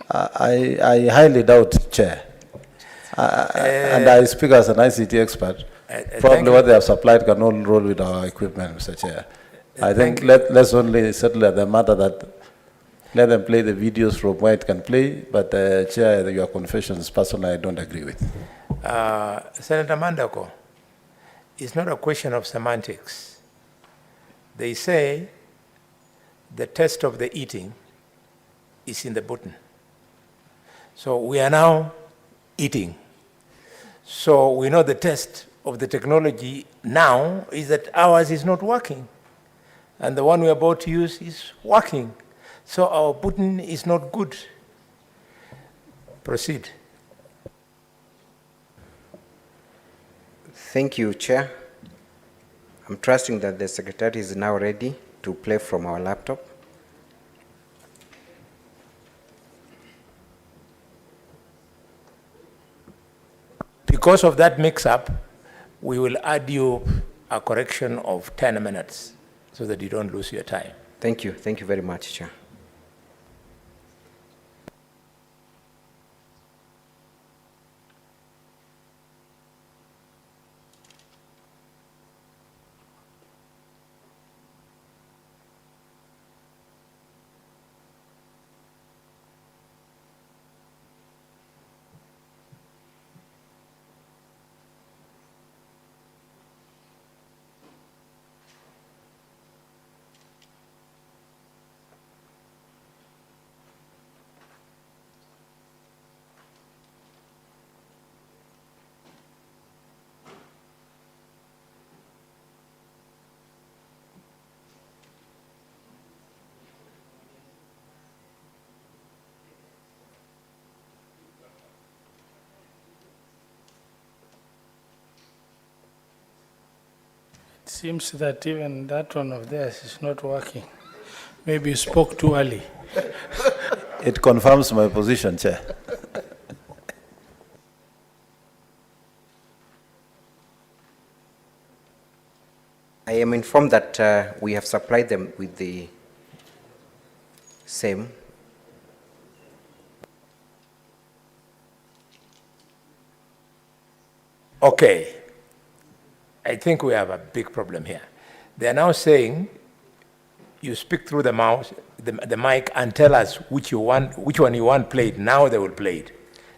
S13: I highly doubt, Chair. And I speak as an ICT expert. Probably what they have supplied cannot roll with our equipment, Mr. Chair. I think let's only settle the matter that let them play the videos from where it can play, but Chair, your confessions personally I don't agree with.
S10: Senator Mandako, it's not a question of semantics. They say the test of the eating is in the button. So we are now eating. So we know the test of the technology now is that ours is not working. And the one we're about to use is working. So our button is not good. Proceed.
S1: Thank you, Chair. I'm trusting that the Secretary is now ready to play from our laptop.
S10: Because of that mix-up, we will add you a correction of 10 minutes so that you don't lose your time.
S1: Thank you. Thank you very much, Chair.
S9: Seems that even that one of theirs is not working. Maybe you spoke too early.
S13: It confirms my position, Chair.
S1: I am informed that we have supplied them with the same.
S10: Okay. I think we have a big problem here. They are now saying you speak through the mouse, the mic, and tell us which one you want played. Now they will play it.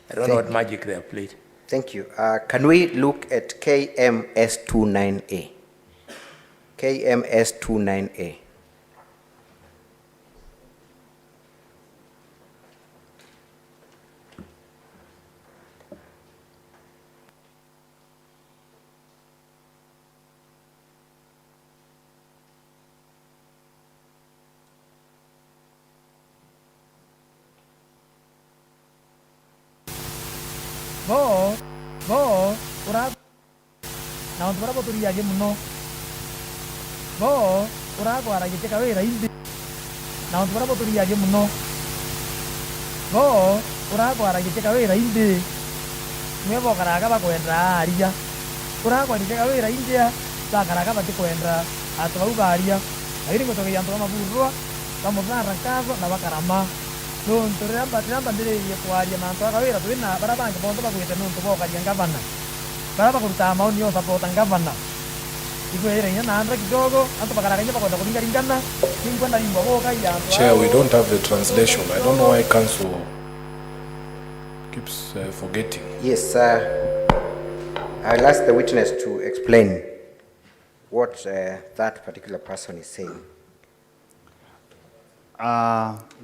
S10: I don't know what magic they have played.
S1: Thank you. Can we look at KMS29A? KMS29A.
S19: Bo, ura na ontu bara boturi yage muno. Bo, ura kwara gite kawira indi. Na ontu bara boturi yage muno. Bo, ura kwara gite kawira indi. Mwebo karaga bakwendra aria. Ura kwa gite kawira india, ta karaga batikwendra atwa aria. Agiri ngotoke yantu maburwa, bamuza arrancazo na bakarama. Nuntu ramba ndire yekwaria mantu akawira twina barabange bondo bakwite nuntu bokaria ngavana baraba kuruta maoni yo support ngavana ikwere nya nandra kidogo antu bakaraganya bakwenda kuringaringana ninkwenda limbo boka ya
S14: Chair, we don't have the translation. I don't know why council keeps forgetting.
S1: Yes, I'll ask the witness to explain what that particular person is saying.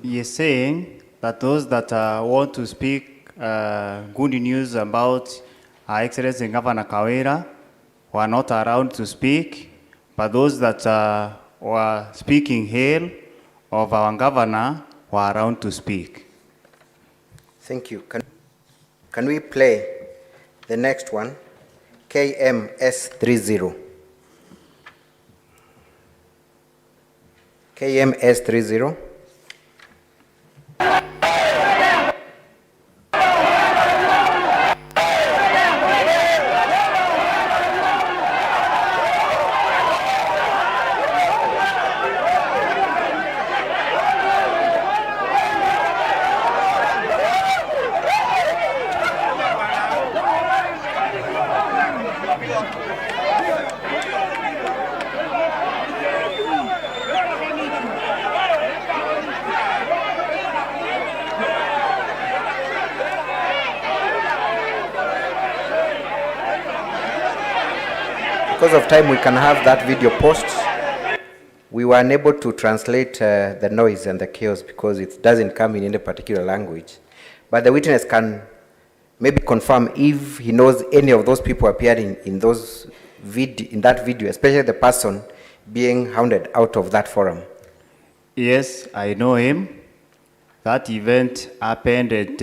S5: He is saying that those that want to speak good news about Her Excellency Governor Kawira were not around to speak, but those that were speaking ill of our governor were around to speak.
S1: Thank you. Can we play the next one? KMS30. KMS30. Because of time, we can have that video post. We were unable to translate the noise and the chaos because it doesn't come in any particular language. But the witness can maybe confirm if he knows any of those people appearing in that video, especially the person being hounded out of that forum.
S5: Yes, I know him. That event happened at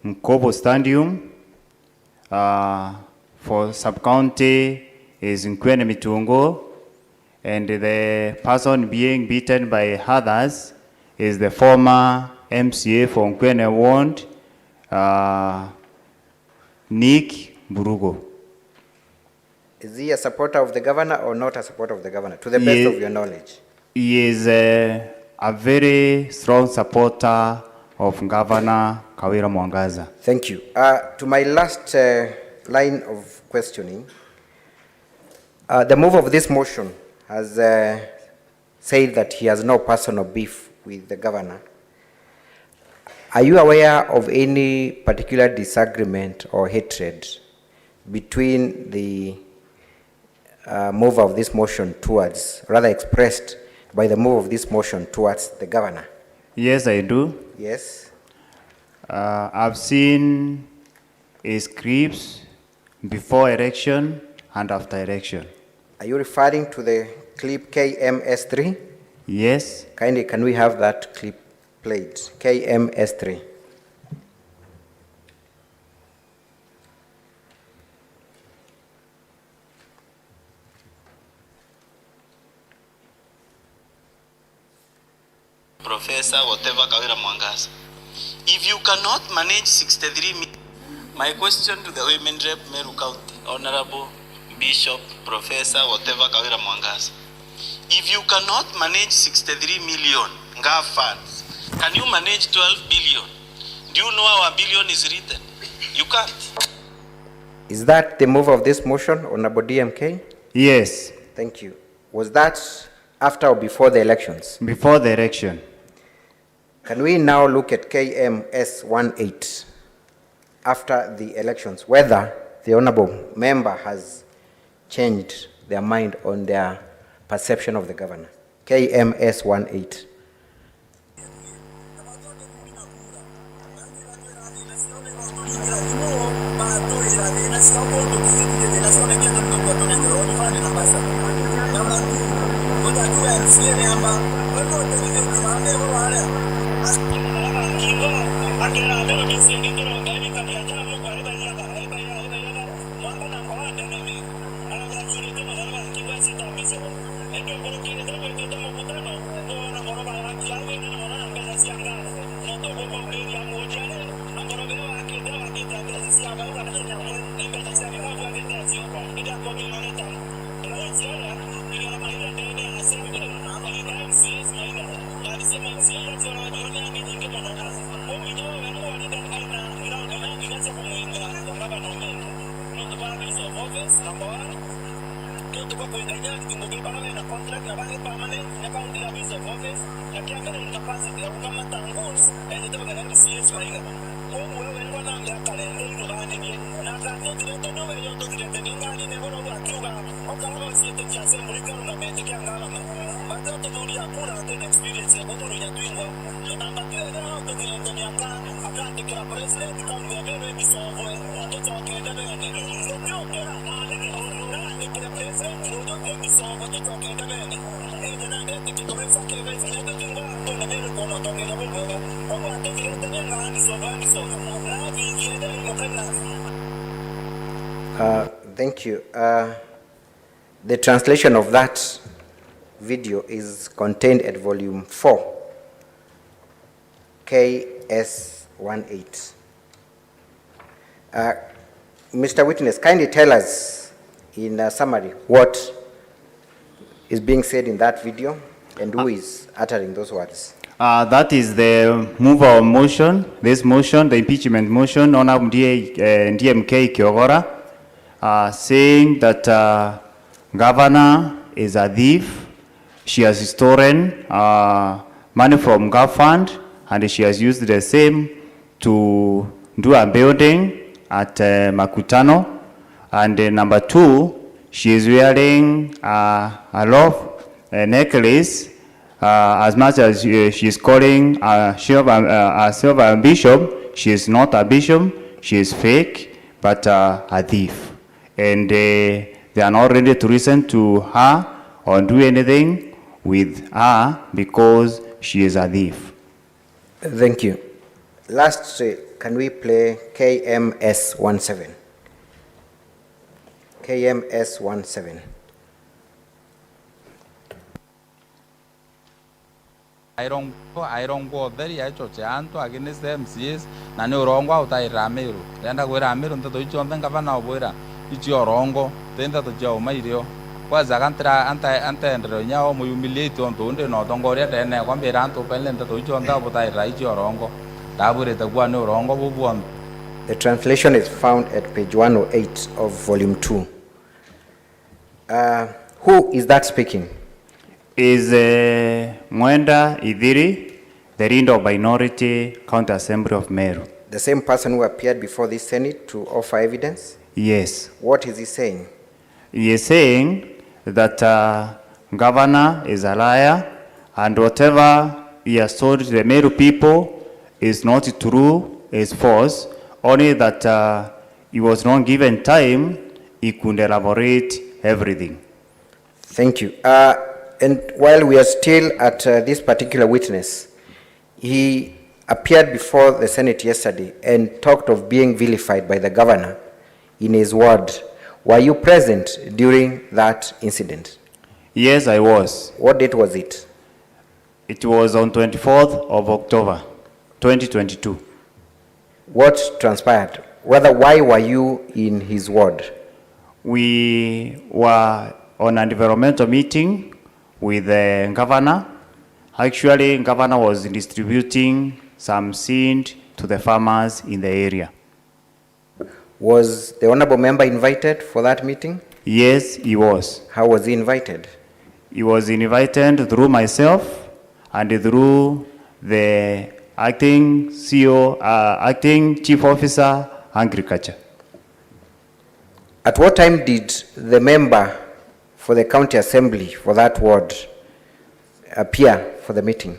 S5: Mkobo Stadium for sub-county is in Mitungo, and the person being beaten by others is the former MCA from KWINGWA Ward, Nick Burugo.
S1: Is he a supporter of the governor or not a supporter of the governor, to the best of your knowledge?
S5: He is a very strong supporter of Governor KAWIRA Mwangaza.
S1: Thank you. To my last line of questioning, the move of this motion has said that he has no personal beef with the governor. Are you aware of any particular disagreement or hatred between the mover of this motion towards, rather expressed by the move of this motion towards the governor?
S5: Yes, I do.
S1: Yes.
S5: I've seen his scripts before election and after election.
S1: Are you referring to the clip KMS3?
S5: Yes.
S1: Kindly, can we have that clip played? KMS3.
S17: Professor whatever Kawira Mwangaza. If you cannot manage 63 million, my question to the women rep Meru County, Honorable Bishop, Professor whatever Kawira Mwangaza. If you cannot manage 63 million GAV funds, can you manage 12 billion? Do you know how a billion is written? You can't.
S1: Is that the move of this motion, Honorable DMK?
S5: Yes.
S1: Thank you. Was that after or before the elections?
S5: Before the election.
S1: Can we now look at KMS18 after the elections, whether the honorable member has changed their mind on their perception of the governor? KMS18. Thank you. The translation of that video is contained at volume 4, KS18. Mr. Witness, kindly tell us in a summary what is being said in that video and who is uttering those words.
S5: That is the mover of motion, this motion, the impeachment motion, Honorable DMK Kiogora, saying that governor is a thief. She has stolen money from GOV fund, and she has used the same to do a building at Makutano. And number 2, she is wearing a necklace, as much as she is calling herself a bishop. She is not a bishop, she is fake, but a thief. And they are not ready to listen to her or do anything with her because she is a thief.
S1: Thank you. Last, can we play KMS17? KMS17.
S3: airongo theri aicho chanto against the MCAs na ni urongo utaira Meru tenda gwira Meru nteto icho ngavana obwira icho orongo tenda to jao mairio kwaza kantra anta ndero nyao mu humiliate on to no tongoria tene kwambira anto pele nteto icho utaira icho orongo tabure tagwa ni urongo bubuon.
S1: The translation is found at page 108 of volume 2. Who is that speaking?
S5: Is Mwenda Idhiri, the Rindo Minority County Assembly of Meru.
S1: The same person who appeared before this Senate to offer evidence?
S5: Yes.
S1: What is he saying?
S5: He is saying that governor is a liar and whatever he has told the Meru people is not true, is false, only that he was not given time, he could elaborate everything.
S1: Thank you. And while we are still at this particular witness, he appeared before the Senate yesterday and talked of being vilified by the governor in his ward. Were you present during that incident?
S5: Yes, I was.
S1: What date was it?
S5: It was on 24th of October, 2022.
S1: What transpired? Why were you in his ward?
S5: We were on an environmental meeting with the governor. Actually, the governor was distributing some seed to the farmers in the area.
S1: Was the honorable member invited for that meeting?
S5: Yes, he was.
S1: How was he invited?
S5: He was invited through myself and through the acting CEO, acting chief officer, agriculture.
S1: At what time did the member for the county assembly for that ward appear for the meeting?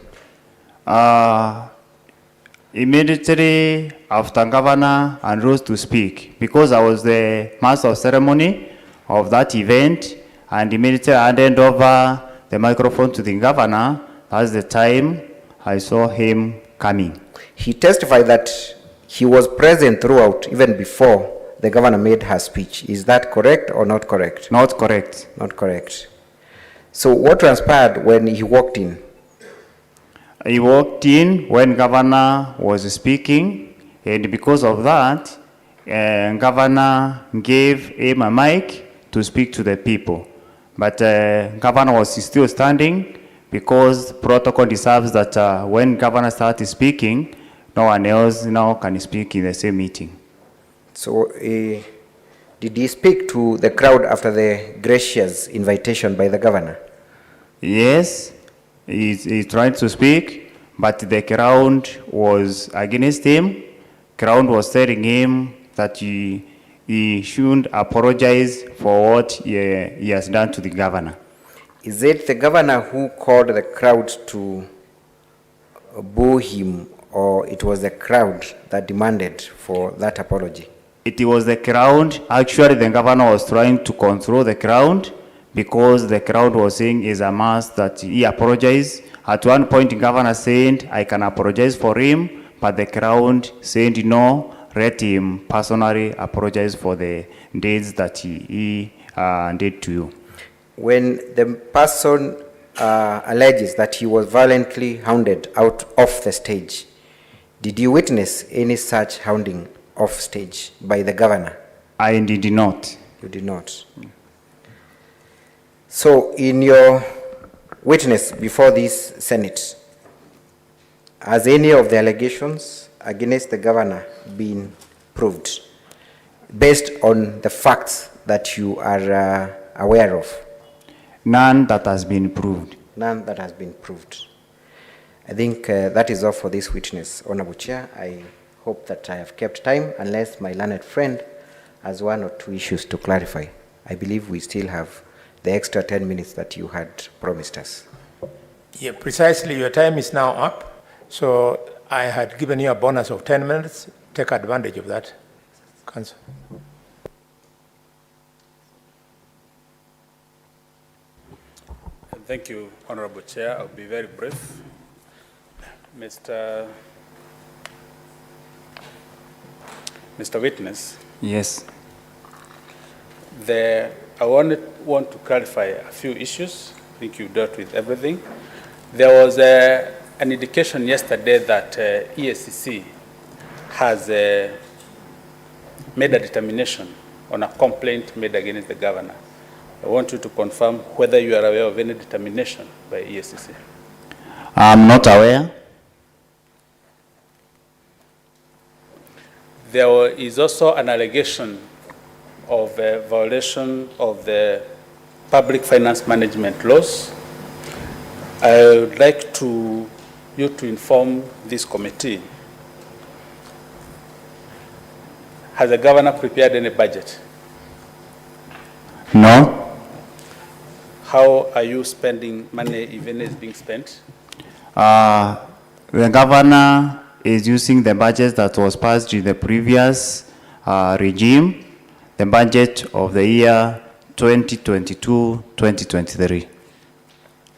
S5: Immediately after governor and rose to speak, because I was the master of ceremony of that event, and immediately I handed over the microphone to the governor. That's the time I saw him coming.
S1: He testified that he was present throughout, even before the governor made her speech. Is that correct or not correct?
S5: Not correct.
S1: Not correct. So what transpired when he walked in?
S5: He walked in when governor was speaking, and because of that, governor gave him a mic to speak to the people. But governor was still standing because protocol deserves that when governor starts speaking, no one else now can speak in the same meeting.
S1: So did he speak to the crowd after the gracious invitation by the governor?
S5: Yes, he tried to speak, but the crowd was against him. Crowd was telling him that he shouldn't apologize for what he has done to the governor.
S1: Is it the governor who called the crowd to boo him, or it was the crowd that demanded for that apology?
S5: It was the crowd. Actually, the governor was trying to control the crowd because the crowd was saying is a must that he apologize. At one point, the governor said, I can apologize for him, but the crowd said, no, let him personally apologize for the deeds that he did to you.
S1: When the person alleges that he was violently hounded out of the stage, did you witness any such hounding off stage by the governor?
S5: I did not.
S1: You did not. So in your witness before this Senate, has any of the allegations against the governor been proved based on the facts that you are aware of?
S5: None that has been proved.
S1: None that has been proved. I think that is all for this witness, Honorable Chair. I hope that I have kept time, unless my learned friend has one or two issues to clarify. I believe we still have the extra 10 minutes that you had promised us.
S10: Yeah, precisely. Your time is now up. So I had given you a bonus of 10 minutes. Take advantage of that, Council.
S20: Thank you, Honorable Chair. I'll be very brief. Mr. Witness.
S5: Yes.
S20: I want to clarify a few issues. I think you dealt with everything. There was a an indication yesterday that EACC has made a determination on a complaint made against the governor. I want you to confirm whether you are aware of any determination by EACC.
S5: I'm not aware.
S20: There is also an allegation of a violation of the public finance management laws. I would like you to inform this committee. Has the governor prepared any budget?
S5: No.
S20: How are you spending money if any is being spent?
S5: The governor is using the budget that was passed in the previous regime, the budget of the year 2022-2023.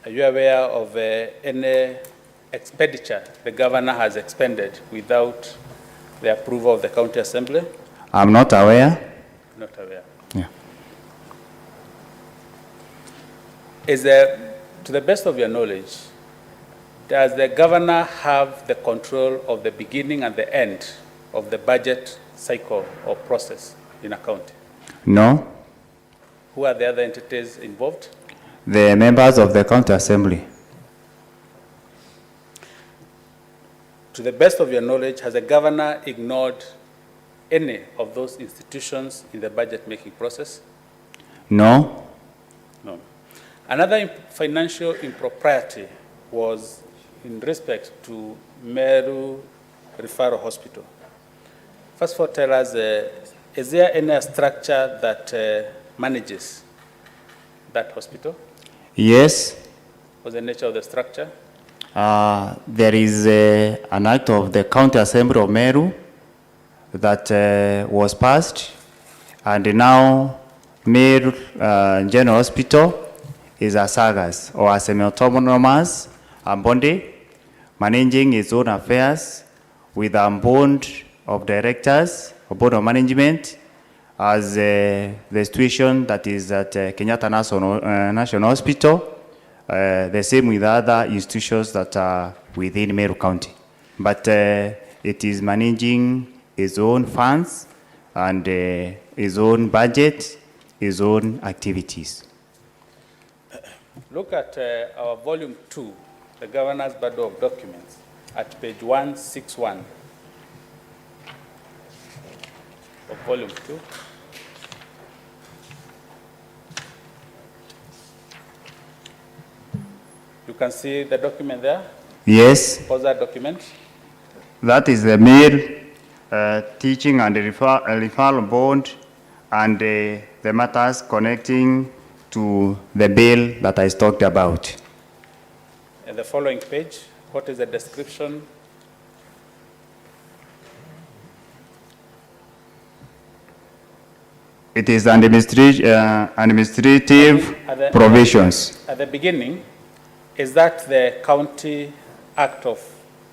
S20: Are you aware of any expenditure the governor has expended without the approval of the county assembly?
S5: I'm not aware.
S20: Not aware.
S5: Yeah.
S20: Is there, to the best of your knowledge, does the governor have the control of the beginning and the end of the budget cycle or process in a county?
S5: No.
S20: Who are the other entities involved?
S5: The members of the county assembly.
S20: To the best of your knowledge, has the governor ignored any of those institutions in the budget-making process?
S5: No.
S20: No. Another financial impropriety was in respect to Meru Referral Hospital. First of all, tell us, is there any structure that manages that hospital?
S5: Yes.
S20: What's the nature of the structure?
S5: There is an act of the county assembly of Meru that was passed, and now Meru General Hospital is a SAGAS, or a semi-autonomous body, managing its own affairs with a board of directors, a board of management, as the situation that is at Kenyatta National Hospital, the same with other institutions that are within Meru County. But it is managing its own funds and its own budget, its own activities.
S20: Look at our volume 2, the governor's bundle of documents, at page 161 of volume 2. You can see the document there?
S5: Yes.
S20: What's that document?
S5: That is the Meru teaching and referral board and the matters connecting to the bill that I talked about.
S20: And the following page, what is the description?
S5: It is administrative provisions.
S20: At the beginning, is that the county act of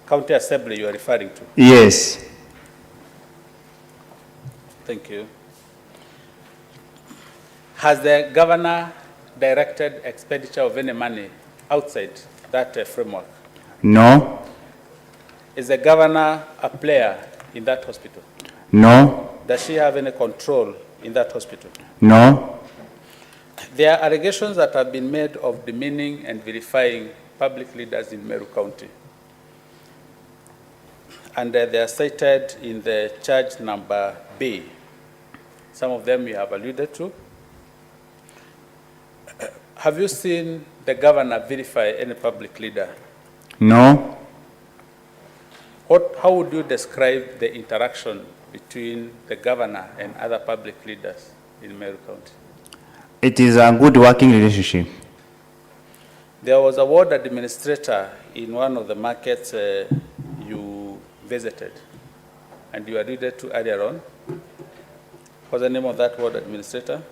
S20: county assembly you are referring to?
S5: Yes.
S20: Thank you. Has the governor directed expenditure of any money outside that framework?
S5: No.
S20: Is the governor a player in that hospital?
S5: No.
S20: Does she have any control in that hospital?
S5: No.
S20: There are allegations that have been made of demeaning and vilifying public leaders in Meru County. And they are cited in the charge number B. Some of them you have alluded to. Have you seen the governor vilify any public leader?
S5: No.
S20: How would you describe the interaction between the governor and other public leaders in Meru County?
S5: It is a good working relationship.
S20: There was a ward administrator in one of the markets you visited, and you alluded to earlier on. What's the name of that ward administrator?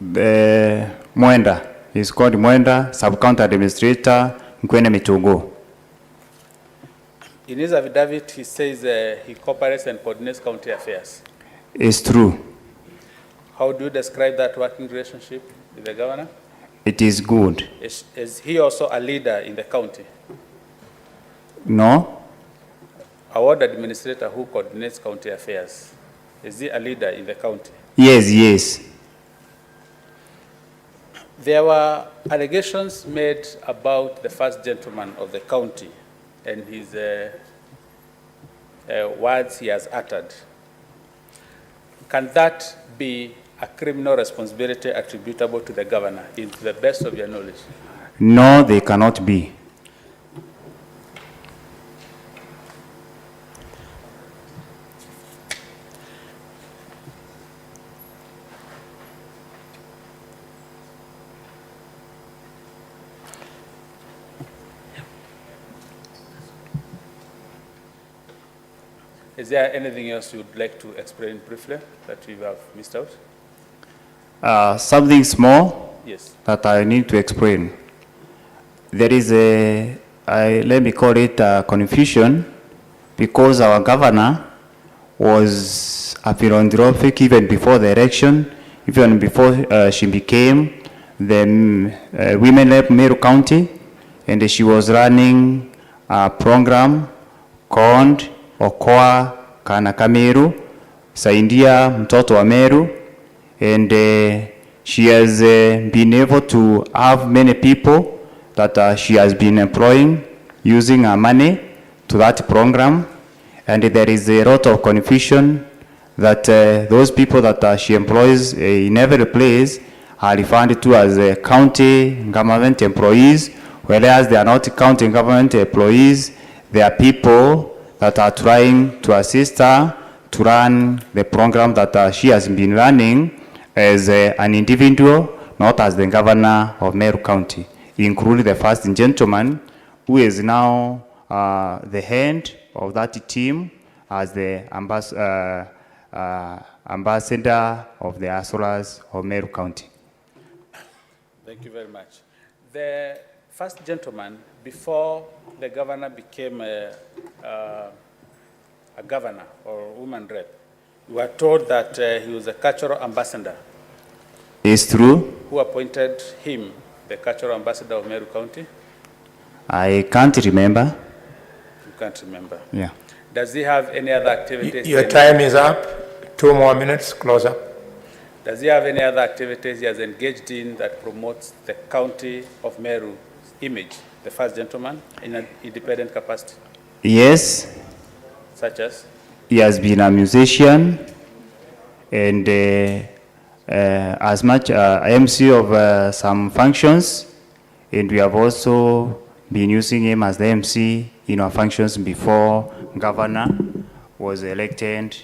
S5: The Mwenda. He's called Mwenda, sub-county administrator, Nkwene Mitugo.
S20: In his affidavit, he says he cooperates and coordinates county affairs.
S5: It's true.
S20: How do you describe that working relationship with the governor?
S5: It is good.
S20: Is he also a leader in the county?
S5: No?
S20: A ward administrator who coordinates county affairs. Is he a leader in the county?
S5: Yes, yes.
S20: There were allegations made about the first gentleman of the county and his words he has uttered. Can that be a criminal responsibility attributable to the governor, to the best of your knowledge?
S5: No, they cannot be.
S20: Is there anything else you would like to explain briefly that you have missed out?
S5: Something small
S20: Yes.
S5: that I need to explain. There is let me call it a confusion, because our governor was a philanthropic even before the election, even before she became the Women Rep Meru County, and she was running a program called Okoa Kana Kameru, Saindia Mtoto wa Meru, and she has been able to have many people that she has been employing using her money to that program, and there is a lot of confusion that those people that she employs in every place are referred to as county government employees, whereas they are not county government employees. They are people that are trying to assist her to run the program that she has been running as an individual, not as the governor of Meru County, including the first gentleman, who is now the head of that team as the ambassador of the Asoras of Meru County.
S20: Thank you very much. The first gentleman, before the governor became a governor or woman rep, we were told that he was a cultural ambassador.
S5: It's true.
S20: Who appointed him the cultural ambassador of Meru County?
S5: I can't remember.
S20: You can't remember.
S5: Yeah.
S20: Does he have any other activities?
S10: Your time is up. 2 more minutes, close up.
S20: Does he have any other activities he has engaged in that promotes the county of Meru's image, the first gentleman, in an independent capacity?
S5: Yes.
S20: Such as?
S5: He has been a musician and as much MC of some functions, and we have also been using him as the MC in our functions before governor was elected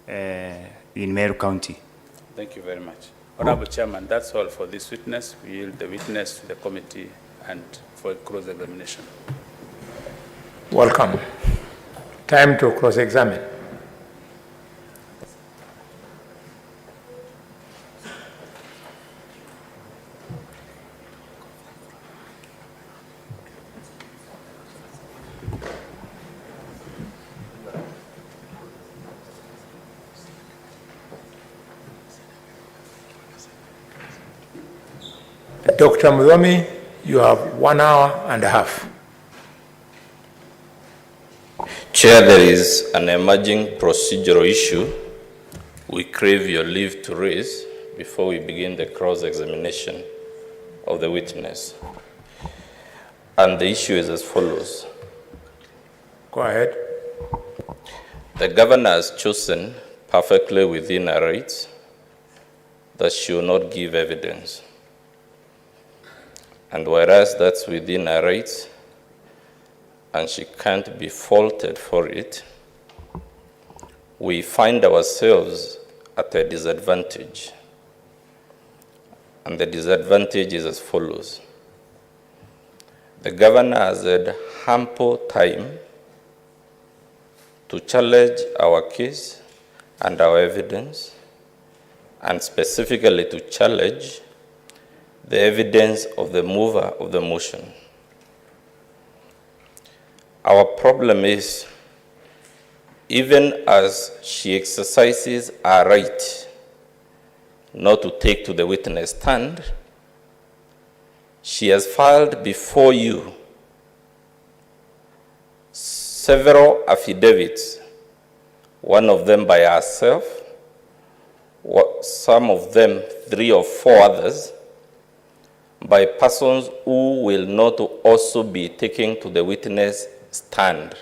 S5: in Meru County.
S20: Thank you very much. Honorable Chairman, that's all for this witness. We yield the witness to the committee and for cross-examination.
S10: Welcome. Time to cross-examine. Dr. Mudomi, you have 1 hour and a half.
S21: Chair, there is an emerging procedural issue we crave your leave to raise before we begin the cross-examination of the witness. And the issue is as follows.
S10: Go ahead.
S21: The governor has chosen, perfectly within her rights, that she will not give evidence. And whereas that's within her rights, and she can't be faulted for it, we find ourselves at a disadvantage. And the disadvantage is as follows. The governor has had ample time to challenge our case and our evidence, and specifically to challenge the evidence of the mover of the motion. Our problem is, even as she exercises her right not to take to the witness stand, She has filed before you several affidavits, one of them by herself, some of them 3 or 4 others, by persons who will not also be taken to the witness stand.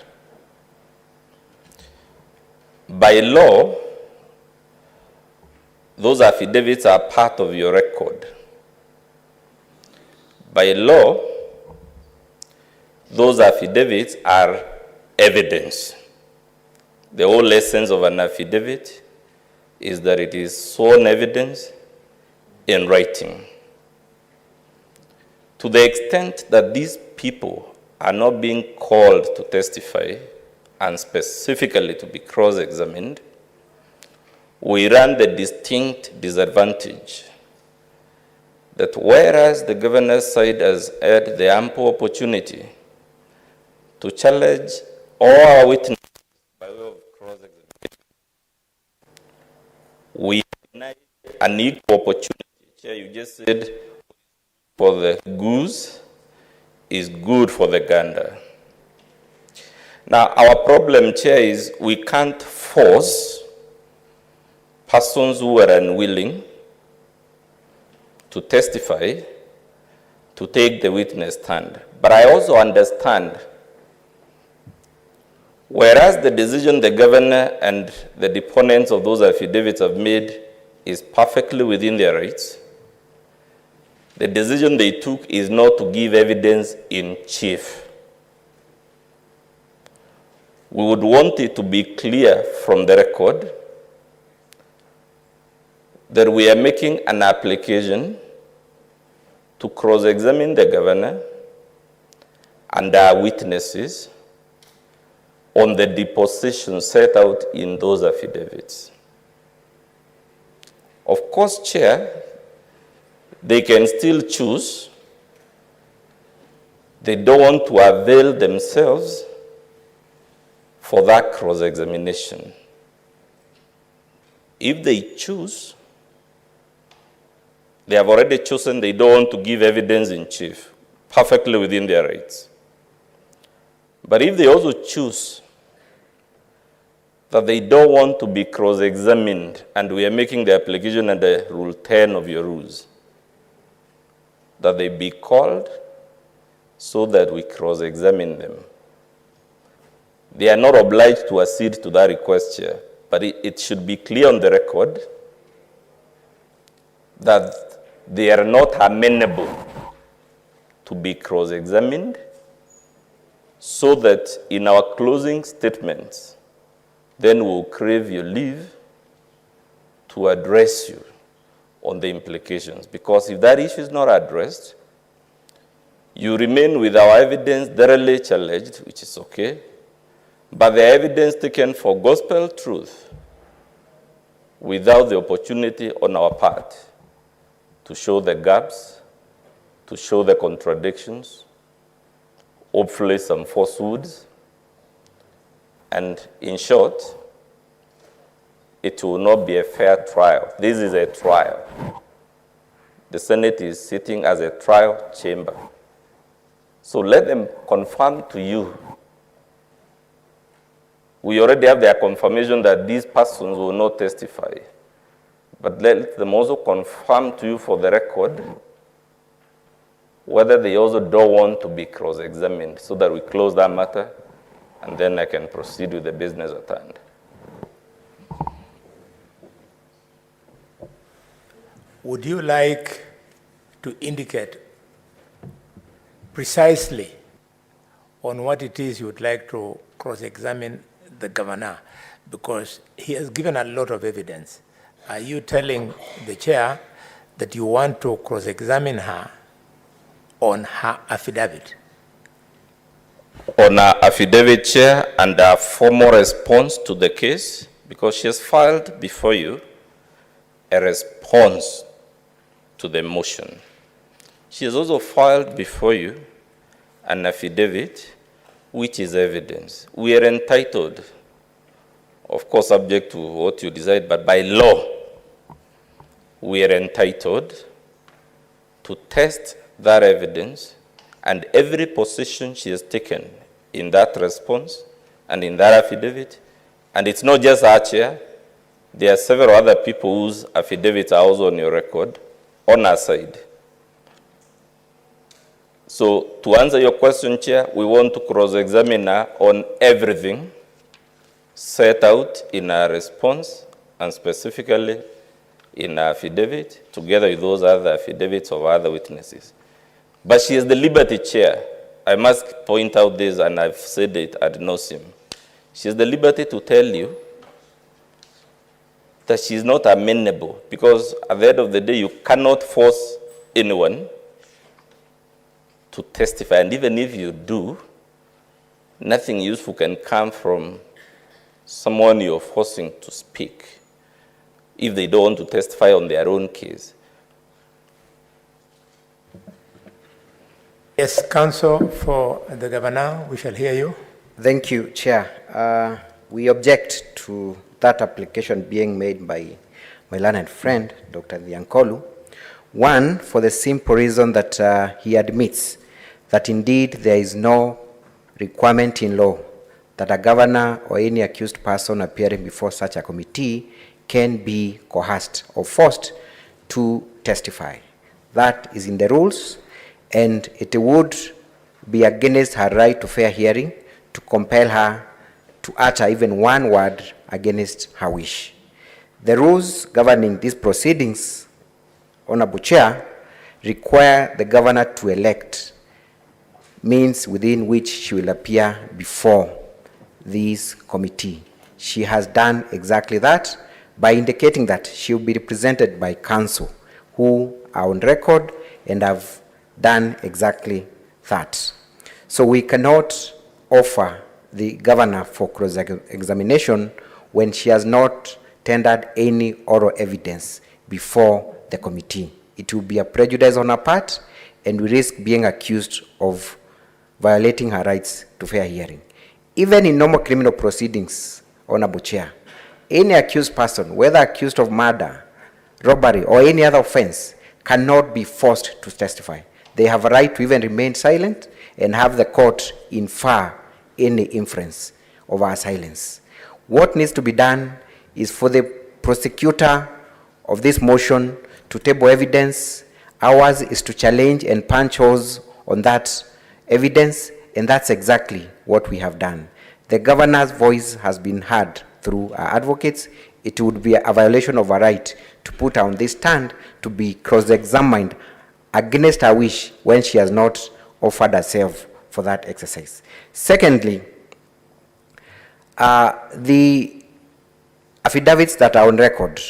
S21: By law, those affidavits are part of your record. By law, those affidavits are evidence. The whole essence of an affidavit is that it is sworn evidence in writing. To the extent that these people are not being called to testify and specifically to be cross-examined, we run the distinct disadvantage that whereas the governor's side has had the ample opportunity to challenge all our witnesses by way of cross-examination, we deny an equal opportunity. Chair, you just said for the goose is good for the gander. Now, our problem, Chair, is we can't force persons who are unwilling to testify to take the witness stand. But I also understand, whereas the decision the governor and the deponents of those affidavits have made is perfectly within their rights, the decision they took is not to give evidence in chief. We would want it to be clear from the record that we are making an application to cross-examine the governor and our witnesses on the deposition set out in those affidavits. Of course, Chair, they can still choose. They don't want to avail themselves for that cross-examination. If they choose, they have already chosen they don't want to give evidence in chief, perfectly within their rights. But if they also choose that they don't want to be cross-examined, and we are making the application under Rule 10 of your rules, that they be called so that we cross-examine them. They are not obliged to accede to that request, Chair, but it should be clear on the record that they are not amenable to be cross-examined, so that in our closing statements, then we'll crave your leave to address you on the implications. Because if that issue is not addressed, you remain with our evidence thoroughly challenged, which is okay, but the evidence taken for gospel truth without the opportunity on our part to show the gaps, to show the contradictions, hopefully some falsehoods, and in short, it will not be a fair trial. This is a trial. The Senate is sitting as a trial chamber. So let them confirm to you. We already have their confirmation that these persons will not testify. But let them also confirm to you for the record whether they also don't want to be cross-examined, so that we close that matter and then I can proceed with the business at hand.
S10: Would you like to indicate precisely on what it is you would like to cross-examine the governor? Because he has given a lot of evidence. Are you telling the chair that you want to cross-examine her on her affidavit?
S21: On her affidavit, Chair, and her formal response to the case, because she has filed before you a response to the motion. She has also filed before you an affidavit, which is evidence. We are entitled, of course, subject to what you decide, but by law, we are entitled to test that evidence and every position she has taken in that response and in that affidavit. And it's not just our chair. There are several other people whose affidavits are also on your record on our side. So to answer your question, Chair, we want to cross-examine her on everything set out in our response and specifically in our affidavit, together with those other affidavits of other witnesses. But she is the liberty, Chair. I must point out this, and I've said it ad nauseum. She has the liberty to tell you that she is not amenable, because at the end of the day, you cannot force anyone to testify. And even if you do, nothing useful can come from someone you're forcing to speak if they don't want to testify on their own case.
S10: Yes, counsel for the governor, we shall hear you.
S1: Thank you, Chair. We object to that application being made by my learned friend, Dr. Nyankolu. One, for the simple reason that he admits that indeed there is no requirement in law that a governor or any accused person appearing before such a committee can be coerced or forced to testify. That is in the rules, and it would be against her right to fair hearing to compel her to utter even one word against her wish. The rules governing these proceedings, Honorable Chair, require the governor to elect means within which she will appear before this committee. She has done exactly that by indicating that she will be represented by counsel who are on record and have done exactly that. So we cannot offer the governor for cross-examination when she has not tendered any oral evidence before the committee. It will be a prejudice on her part, and we risk being accused of violating her rights to fair hearing. Even in normal criminal proceedings, Honorable Chair, any accused person, whether accused of murder, robbery, or any other offense, cannot be forced to testify. They have a right to even remain silent and have the court infer any inference of our silence. What needs to be done is for the prosecutor of this motion to table evidence. Ours is to challenge and punch holes on that evidence, and that's exactly what we have done. The governor's voice has been heard through our advocates. It would be a violation of our right to put her on this stand to be cross-examined against her wish when she has not offered herself for that exercise. Secondly, the affidavits that are on record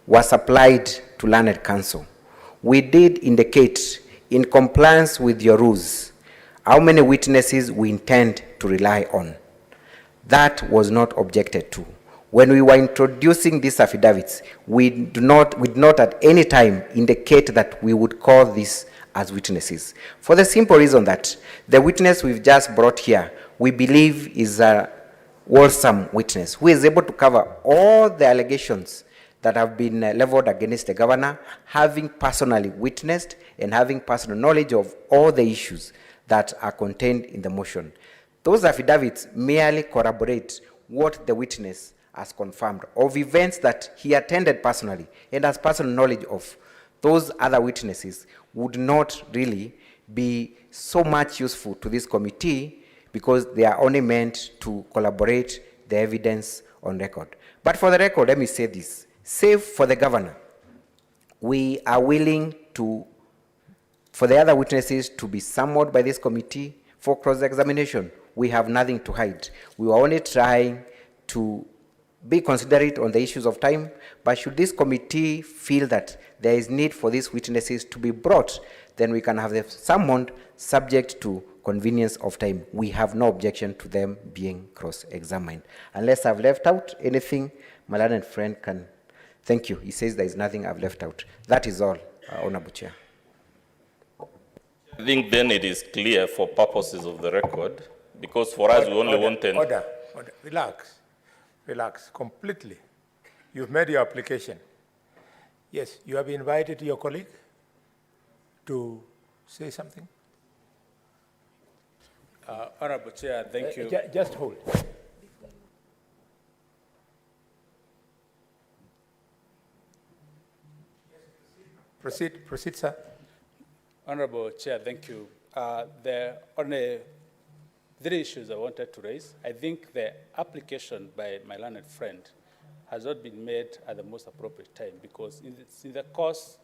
S1: were supplied to learned counsel. We did indicate, in compliance with your rules, how many witnesses we intend to rely on. That was not objected to. When we were introducing these affidavits, we did not at any time indicate that we would call this as witnesses, for the simple reason that the witness we've just brought here, we believe is a wholesome witness who is able to cover all the allegations that have been leveled against the governor, having personally witnessed and having personal knowledge of all the issues that are contained in the motion. Those affidavits merely corroborate what the witness has confirmed of events that he attended personally and has personal knowledge of. Those other witnesses would not really be so much useful to this committee because they are only meant to collaborate the evidence on record. But for the record, let me say this. Save for the governor, we are willing to, for the other witnesses to be summoned by this committee for cross-examination. We have nothing to hide. We are only trying to be considerate on the issues of time, but should this committee feel that there is need for these witnesses to be brought, then we can have them summoned subject to convenience of time. We have no objection to them being cross-examined. Unless I've left out anything, my learned friend can. Thank you. He says there is nothing I've left out. That is all, Honorable Chair.
S21: I think then it is clear for purposes of the record, because for us we only wanted...
S10: Order. Relax, completely. You've made your application. Yes, you have invited your colleague to say something?
S20: Honorable Chair, thank you.
S10: Just hold. Proceed, sir.
S20: Honorable Chair, thank you. There are only 3 issues I wanted to raise. I think the application by my learned friend has not been made at the most appropriate time, because in the course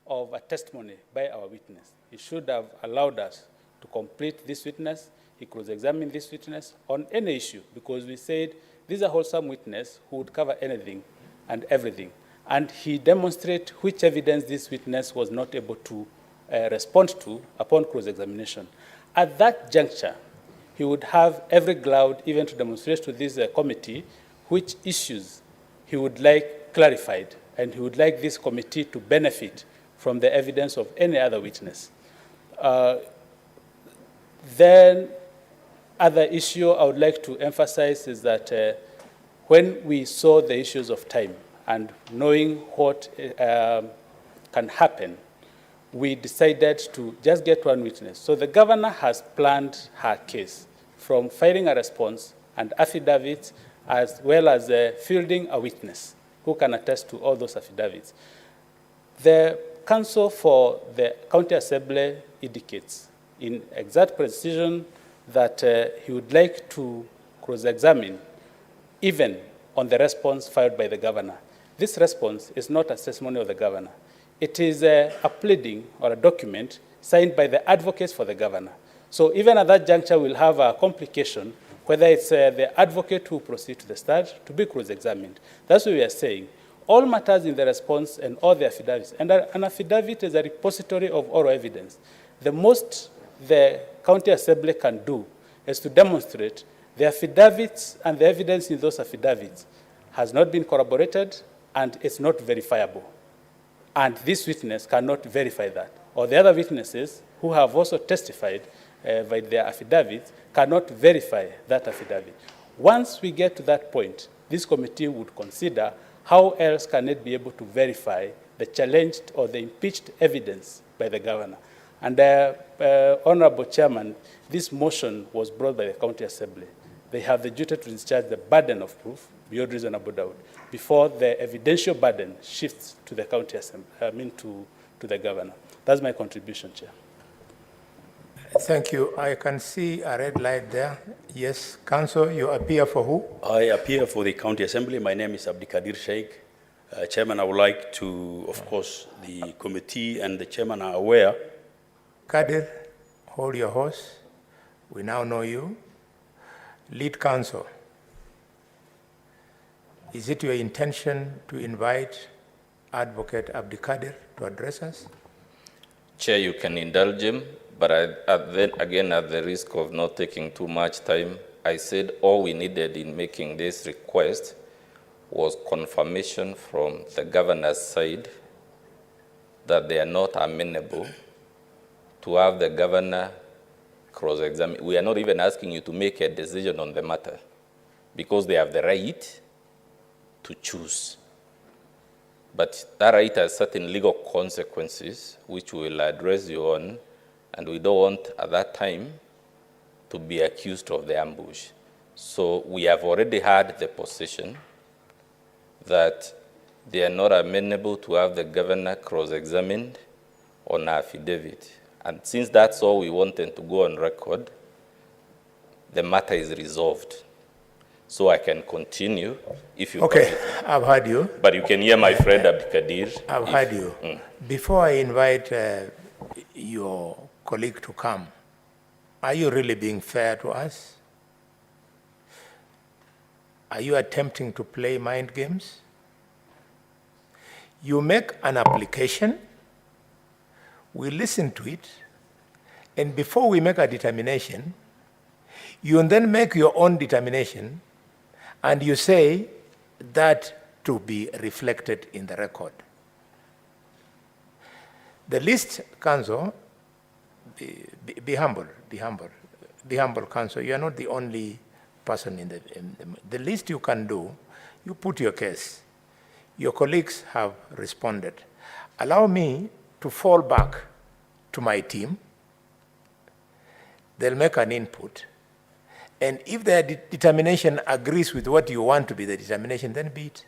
S20: of a testimony by our witness, he should have allowed us to complete this witness. He could examine this witness on any issue, because we said this is a wholesome witness who would cover anything and everything. And he demonstrated which evidence this witness was not able to respond to upon cross-examination. At that juncture, he would have every cloud even to demonstrate to this committee which issues he would like clarified, and he would like this committee to benefit from the evidence of any other witness. Then, other issue I would like to emphasize is that when we saw the issues of time and knowing what can happen, we decided to just get one witness. So the governor has planned her case from filing a response and affidavits, as well as fielding a witness who can attest to all those affidavits. The counsel for the county assembly indicates in exact precision that he would like to cross-examine even on the response filed by the governor. This response is not a testimony of the governor. It is a pleading or a document signed by the advocates for the governor. So even at that juncture, we'll have a complication whether it's the advocate who proceeds to the start to be cross-examined. That's what we are saying. All matters in the response and all the affidavits. And an affidavit is a repository of oral evidence. The most the county assembly can do is to demonstrate the affidavits and the evidence in those affidavits has not been corroborated and it's not verifiable. And this witness cannot verify that. Or the other witnesses who have also testified by their affidavits cannot verify that affidavit. Once we get to that point, this committee would consider how else can it be able to verify the challenged or the impeached evidence by the governor. And Honorable Chairman, this motion was brought by the county assembly. They have the duty to discharge the burden of proof beyond reasonable doubt before the evidential burden shifts to the county assembly, to the governor. That's my contribution, Chair.
S10: Thank you. I can see a red light there. Yes, Council, you appear for who?
S2: I appear for the County Assembly. My name is Abdikadir Sheikh. Chairman, I would like to, of course, the committee and the chairman are aware.
S10: Kadir, hold your horse. We now know you. Lead Counsel, is it your intention to invite Advocate Abdikadir to address us?
S21: Chair, you can indulge him, but then again, at the risk of not taking too much time, I said all we needed in making this request was confirmation from the governor's side that they are not amenable to have the governor cross-examine. We are not even asking you to make a decision on the matter because they have the right to choose. But that right has certain legal consequences, which we will address you on, and we don't want at that time to be accused of the ambush. So we have already had the position that they are not amenable to have the governor cross-examined on affidavit. And since that's all we wanted to go on record, the matter is resolved. So I can continue if you
S10: Okay, I've heard you.
S21: But you can hear my friend Abdikadir.
S10: I've heard you. Before I invite your colleague to come, are you really being fair to us? Are you attempting to play mind games? You make an application, we listen to it, and before we make a determination, you then make your own determination, and you say that to be reflected in the record. The least, Council, be humble, Council. You are not the only person in the least you can do, you put your case. Your colleagues have responded. Allow me to fall back to my team they'll make an input. And if their determination agrees with what you want to be the determination, then be it.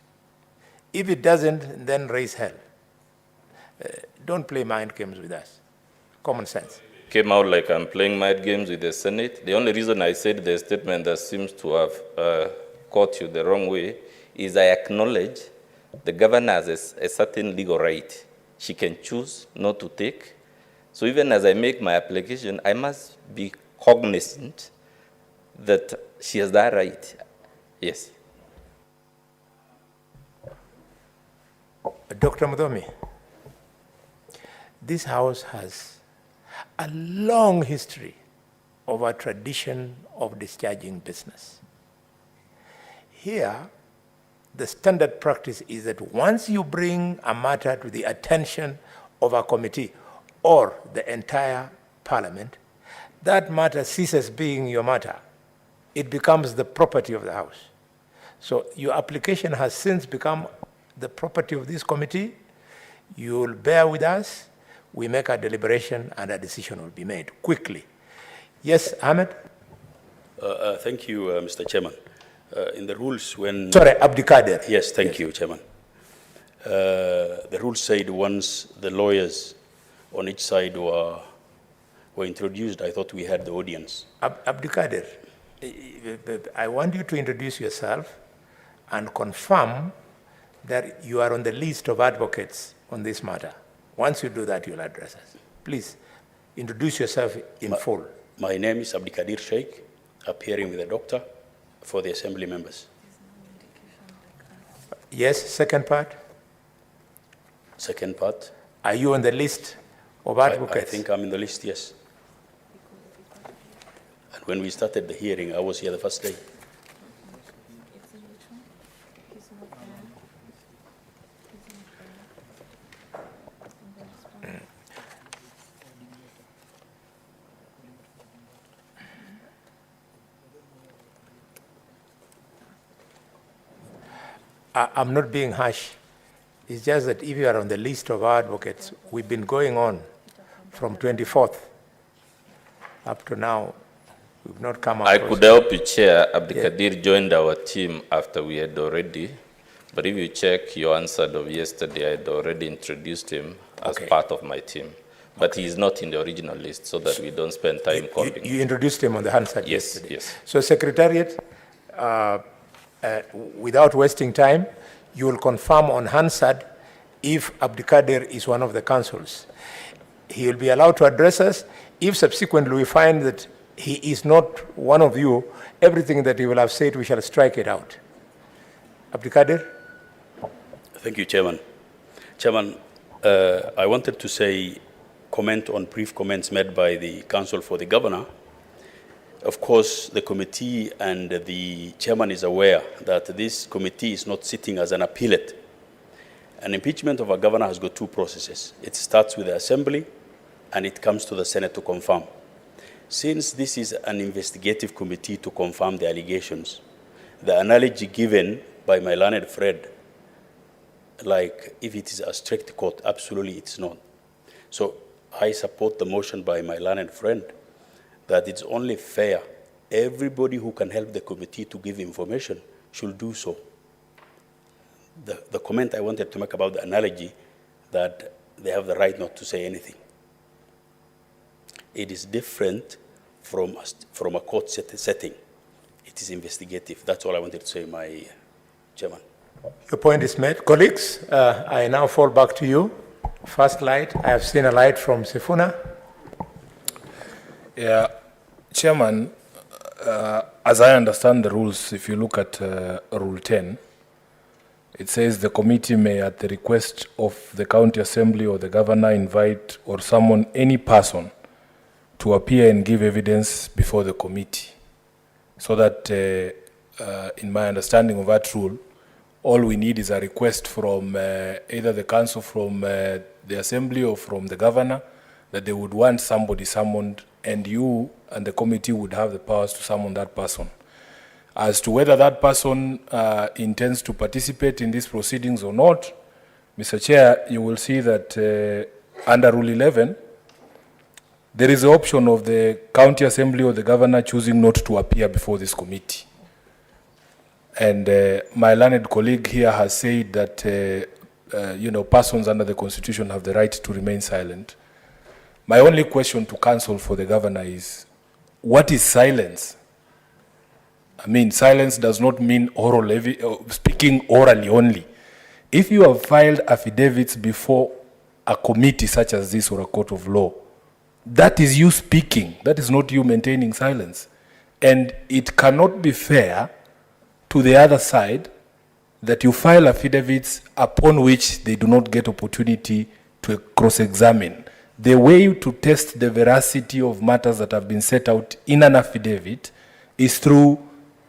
S10: If it doesn't, then raise hell. Don't play mind games with us. Common sense.
S21: Came out like I'm playing mind games with the Senate. The only reason I said the statement that seems to have caught you the wrong way is I acknowledge the governor has a certain legal right. She can choose not to take. So even as I make my application, I must be cognizant that she has that right. Yes.
S10: Dr. Mudomi, this house has a long history of a tradition of discharging business. Here, the standard practice is that once you bring a matter to the attention of a committee or the entire parliament, that matter ceases being your matter. It becomes the property of the house. So your application has since become the property of this committee. You will bear with us. We make a deliberation and a decision will be made quickly. Yes, Ahmed?
S2: Thank you, Mr. Chairman. In the rules when...
S10: Sorry, Abdikader.
S2: Yes, thank you, Chairman. The rules said once the lawyers on each side were introduced, I thought we had the audience.
S10: Abdikader, I want you to introduce yourself and confirm that you are on the list of advocates on this matter. Once you do that, you'll address us. Please, introduce yourself in full.
S2: My name is Abdikadir Sheikh, appearing with a doctor for the assembly members.
S10: Yes, second part?
S2: Second part?
S10: Are you on the list of advocates?
S2: I think I'm in the list, yes. And when we started the hearing, I was here the first day.
S10: I'm not being harsh. It's just that if you are on the list of advocates, we've been going on from 24th up to now. We've not come up.
S21: I could help you, Chair. Abdikadir joined our team after we had already. But if you check your answer of yesterday, I had already introduced him as part of my team. But he is not in the original list, so that we don't spend time calling.
S10: You introduced him on the Hansard yesterday.
S21: Yes.
S10: So, Secretariat, without wasting time, you will confirm on Hansard if Abdikadir is one of the councils. He will be allowed to address us. If subsequently we find that he is not one of you, everything that he will have said, we shall strike it out. Abdikadir?
S2: Thank you, Chairman. Chairman, I wanted to comment on brief comments made by the Council for the Governor. Of course, the committee and the chairman is aware that this committee is not sitting as an appellate. An impeachment of a governor has got two processes. It starts with the assembly and it comes to the Senate to confirm. Since this is an investigative committee to confirm the allegations, the analogy given by my learned friend, like if it is a strict court, absolutely it's not. So I support the motion by my learned friend that it's only fair. Everybody who can help the committee to give information should do so. The comment I wanted to make about the analogy that they have the right not to say anything. It is different from a court setting. It is investigative. That's all I wanted to say, my chairman.
S10: Your point is made. Colleagues, I now fall back to you. First light, I have seen a light from Sifuna.
S14: Yeah, Chairman, as I understand the rules, if you look at Rule 10, it says the committee may, at the request of the county assembly or the governor, invite or summon any person to appear and give evidence before the committee. So that, in my understanding of that rule, all we need is a request from either the council, from the assembly, or from the governor, that they would want somebody summoned, and you and the committee would have the powers to summon that person. As to whether that person intends to participate in these proceedings or not, Mr. Chair, you will see that under Rule 11, there is the option of the county assembly or the governor choosing not to appear before this committee. And my learned colleague here has said that, persons under the constitution have the right to remain silent. My only question to counsel for the governor is, what is silence? I mean, silence does not mean speaking orally only. If you have filed affidavits before a committee such as this or a court of law, that is you speaking. That is not you maintaining silence. And it cannot be fair to the other side that you file affidavits upon which they do not get opportunity to cross-examine. The way to test the veracity of matters that have been set out in an affidavit is through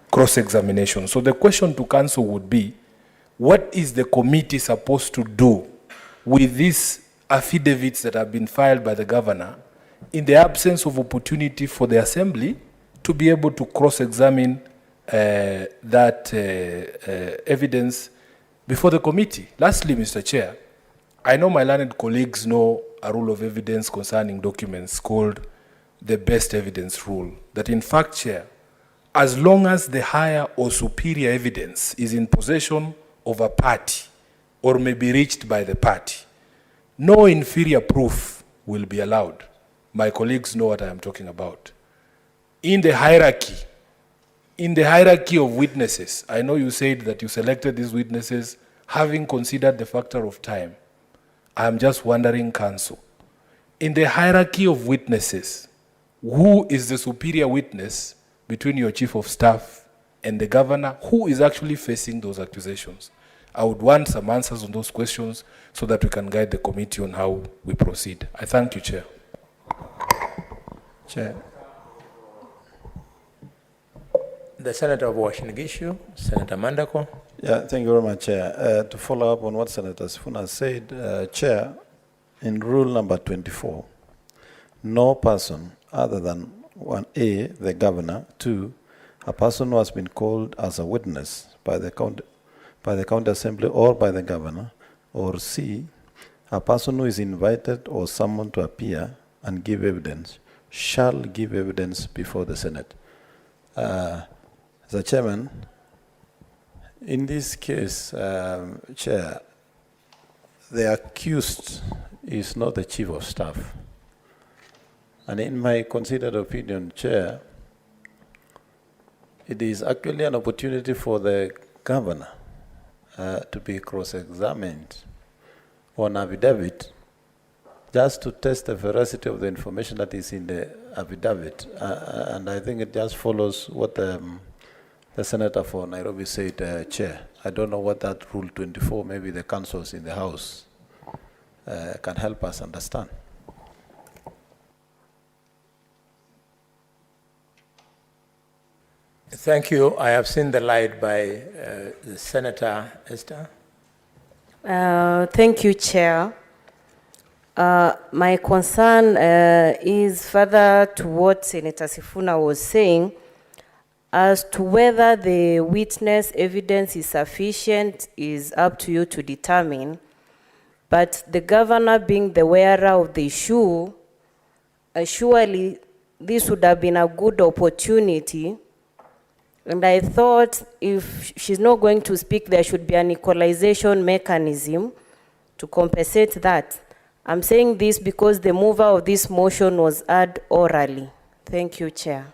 S14: cross-examination. So the question to counsel would be, what is the committee supposed to do with these affidavits that have been filed by the governor in the absence of opportunity for the assembly to be able to cross-examine that evidence before the committee? Lastly, Mr. Chair, I know my learned colleagues know a rule of evidence concerning documents called the best evidence rule, that in fact, Chair, as long as the higher or superior evidence is in possession of a party or may be reached by the party, no inferior proof will be allowed. My colleagues know what I am talking about. In the hierarchy of witnesses, I know you said that you selected these witnesses having considered the factor of time. I am just wondering, counsel, in the hierarchy of witnesses, who is the superior witness between your chief of staff and the governor? Who is actually facing those accusations? I would want some answers on those questions so that we can guide the committee on how we proceed. I thank you, Chair.
S10: Chair. The Senator of Washington Gishu, Senator Mandako.
S13: Yeah, thank you very much, Chair. To follow up on what Senator Sifuna said, Chair, in rule number 24, no person other than 1A, the governor, 2, a person who has been called as a witness by the county assembly or by the governor, or C, a person who is invited or summoned to appear and give evidence, shall give evidence before the Senate. The Chairman, in this case, Chair, the accused is not the Chief of Staff. And in my considered opinion, Chair, it is actually an opportunity for the governor to be cross-examined on affidavit, just to test the veracity of the information that is in the affidavit. And I think it just follows what the Senator for Nairobi said, Chair. I don't know what that Rule 24, maybe the councils in the House can help us understand.
S10: Thank you. I have seen the light by Senator Esther.
S4: Thank you, Chair. My concern is further to what Senator Sifuna was saying as to whether the witness evidence is sufficient is up to you to determine. But the governor being the wearer of the shoe, surely this would have been a good opportunity. And I thought if she's not going to speak, there should be an equalization mechanism to compensate that. I'm saying this because the mover of this motion was heard orally. Thank you, Chair.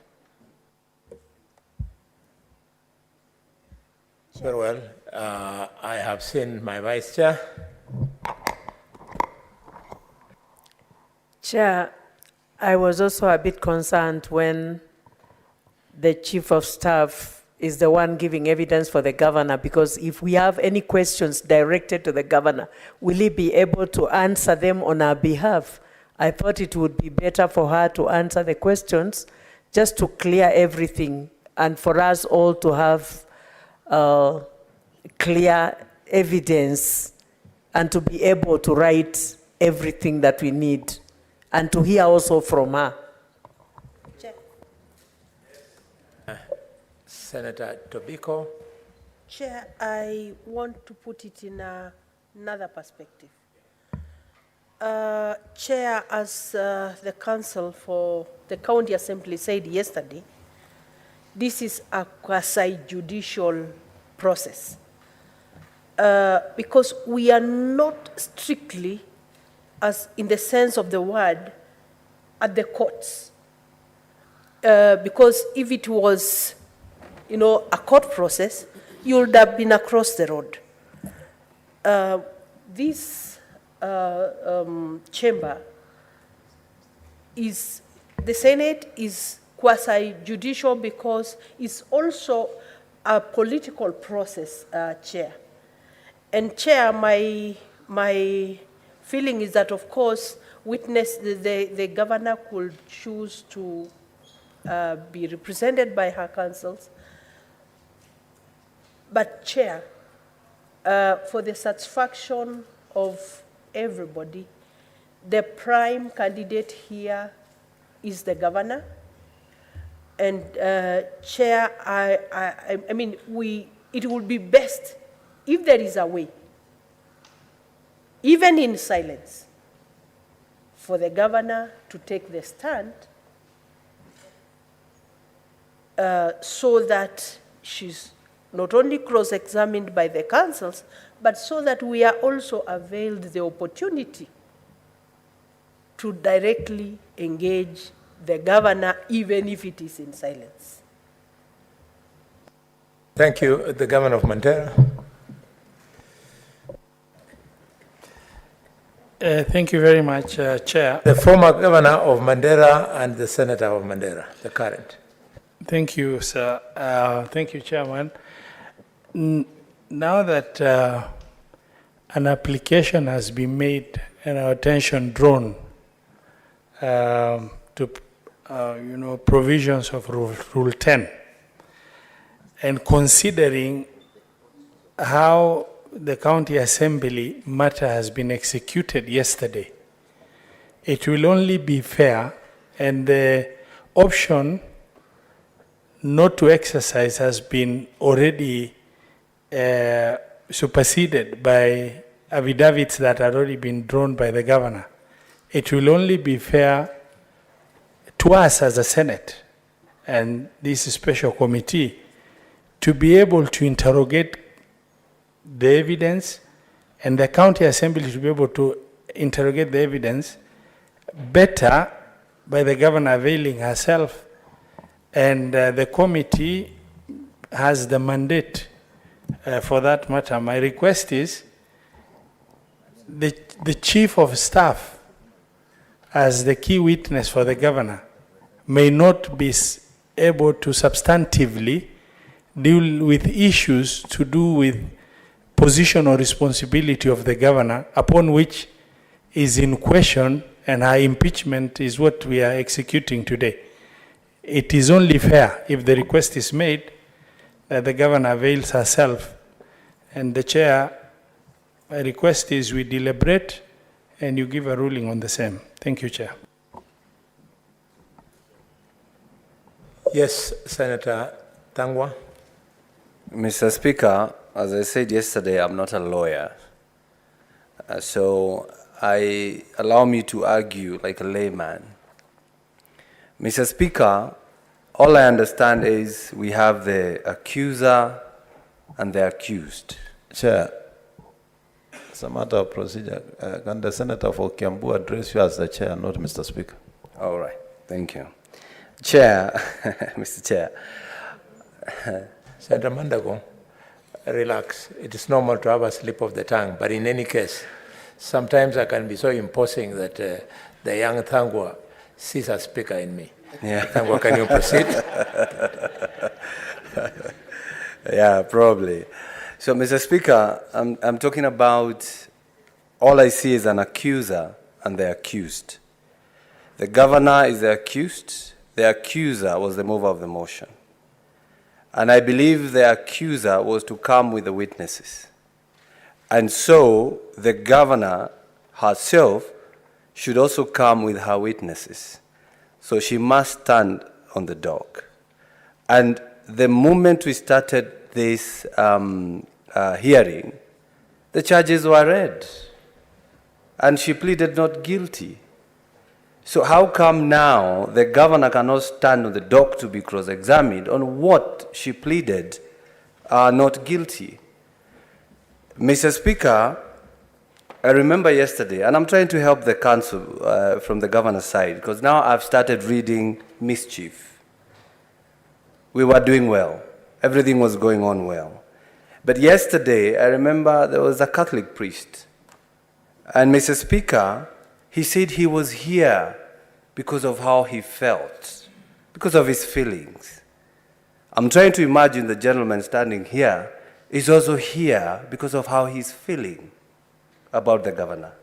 S10: Very well. I have seen my Vice Chair.
S22: Chair, I was also a bit concerned when the Chief of Staff is the one giving evidence for the governor, because if we have any questions directed to the governor, will he be able to answer them on our behalf? I thought it would be better for her to answer the questions just to clear everything and for us all to have clear evidence and to be able to write everything that we need and to hear also from her.
S10: Senator Tobiko.
S8: Chair, I want to put it in another perspective. Chair, as the council for the county assembly said yesterday, this is a quasi-judicial process because we are not strictly, as in the sense of the word, at the courts. Because if it was, a court process, you would have been across the road. This chamber is, the Senate is quasi-judicial because it's also a political process, Chair. And Chair, my feeling is that, of course, the governor could choose to be represented by her councils. But Chair, for the satisfaction of everybody, the prime candidate here is the governor. And Chair, I mean, it would be best if there is a way, even in silence, for the governor to take the stand so that she's not only cross-examined by the councils, but so that we are also availed the opportunity to directly engage the governor, even if it is in silence.
S10: Thank you. The Governor of Mandera.
S9: Thank you very much, Chair.
S10: The former Governor of Mandera and the Senator of Mandera, the current.
S9: Thank you, sir. Thank you, Chairman. Now that an application has been made and our attention drawn to provisions of Rule 10, and considering how the County Assembly matter has been executed yesterday, it will only be fair, and the option not to exercise has been already superseded by affidavits that had already been drawn by the governor. It will only be fair to us as a Senate and this special committee to be able to interrogate the evidence, and the County Assembly to be able to interrogate the evidence better by the governor availing herself, and the committee has the mandate for that matter. My request is the Chief of Staff, as the key witness for the governor, may not be able to substantively deal with issues to do with position or responsibility of the governor, upon which is in question, and her impeachment is what we are executing today. It is only fair if the request is made that the governor avails herself. And the chair, my request is we deliberate and you give a ruling on the same. Thank you, Chair.
S10: Yes, Senator Tangwa.
S6: Mr. Speaker, as I said yesterday, I'm not a lawyer. So allow me to argue like a layman. Mr. Speaker, all I understand is we have the accuser and the accused.
S13: Chair, it's a matter of procedure. Can the Senator for Kiambu address you as the chair, not Mr. Speaker?
S6: All right, thank you. Chair, Mr. Chair.
S10: Senator Mandago, relax. It is normal to have a slip of the tongue, but in any case, sometimes I can be so imposing that the young Thangwa sees a speaker in me.
S6: Yeah.
S10: Thangwa, can you proceed?
S6: Yeah, probably. So, Mr. Speaker, I'm talking about, all I see is an accuser and the accused. The governor is the accused. The accuser was the mover of the motion. And I believe the accuser was to come with the witnesses. And so the governor herself should also come with her witnesses. So she must stand on the dock. And the moment we started this hearing, the charges were read. and she pleaded not guilty. So how come now the governor cannot stand on the dock to be cross-examined on what she pleaded not guilty? Mr. Speaker, I remember yesterday, and I'm trying to help the council from the governor's side, because now I've started reading mischief. We were doing well. Everything was going on well. But yesterday, I remember there was a Catholic priest. And Mr. Speaker, he said he was here because of how he felt, because of his feelings. I'm trying to imagine the gentleman standing here is also here because of how he's feeling about the governor.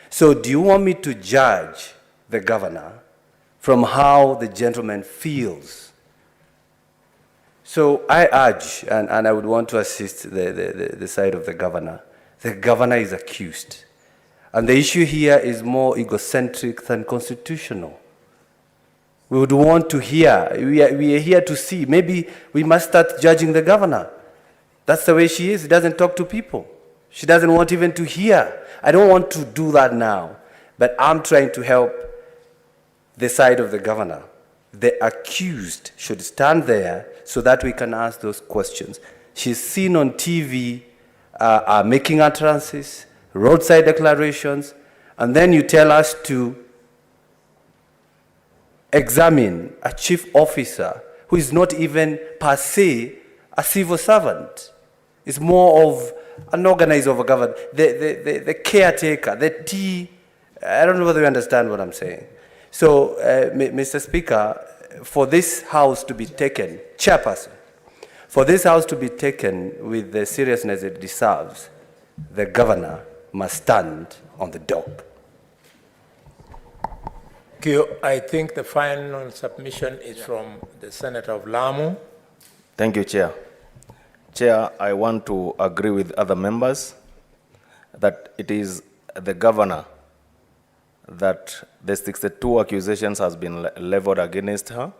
S6: So do you want me to judge the governor from how the gentleman feels? So I urge, and I would want to assist the side of the governor. The governor is accused. And the issue here is more egocentric than constitutional. We would want to hear, we are here to see, maybe we must start judging the governor. That's the way she is. She doesn't talk to people. She doesn't want even to hear. I don't want to do that now, but I'm trying to help the side of the governor. The accused should stand there so that we can ask those questions. She's seen on TV making utterances, roadside declarations, and then you tell us to examine a chief officer who is not even per se a civil servant. It's more of an organizer of a government, the caretaker, I don't know whether you understand what I'm saying. So, Mr. Speaker, for this house to be taken, chairperson, for this house to be taken with the seriousness it deserves, the governor must stand on the dock.
S10: I think the final submission is from the Senator of Lamu.
S7: Thank you, Chair. Chair, I want to agree with other members that it is the governor that the 62 accusations has been leveled against her.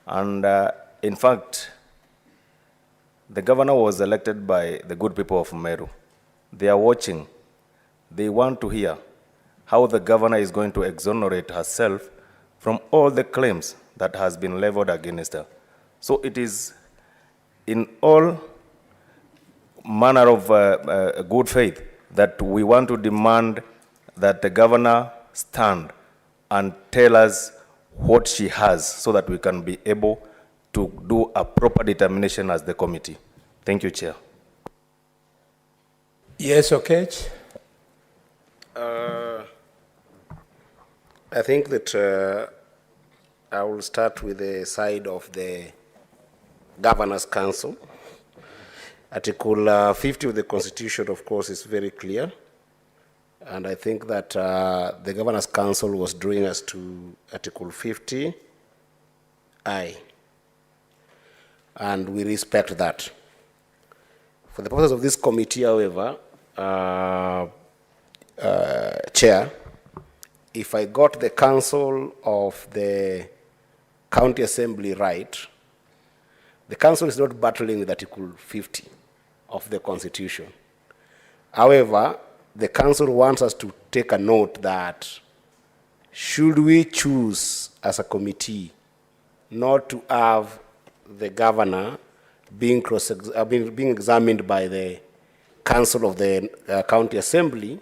S7: And in fact, the governor was elected by the good people of Meru. They are watching. They want to hear how the governor is going to exonerate herself from all the claims that has been leveled against her. So it is in all manner of good faith that we want to demand that the governor stand and tell us what she has so that we can be able to do a proper determination as the committee. Thank you, Chair.
S10: Yes, okay.
S12: I think that I will start with the side of the Governor's Council. Article 50 of the Constitution, of course, is very clear. And I think that the Governor's Council was drawing us to Article 50I. And we respect that. For the purpose of this committee, however, Chair, if I got the counsel of the County Assembly right, the council is not battling with Article 50 of the Constitution. However, the council wants us to take a note that should we choose as a committee not to have the governor being examined by the council of the County Assembly,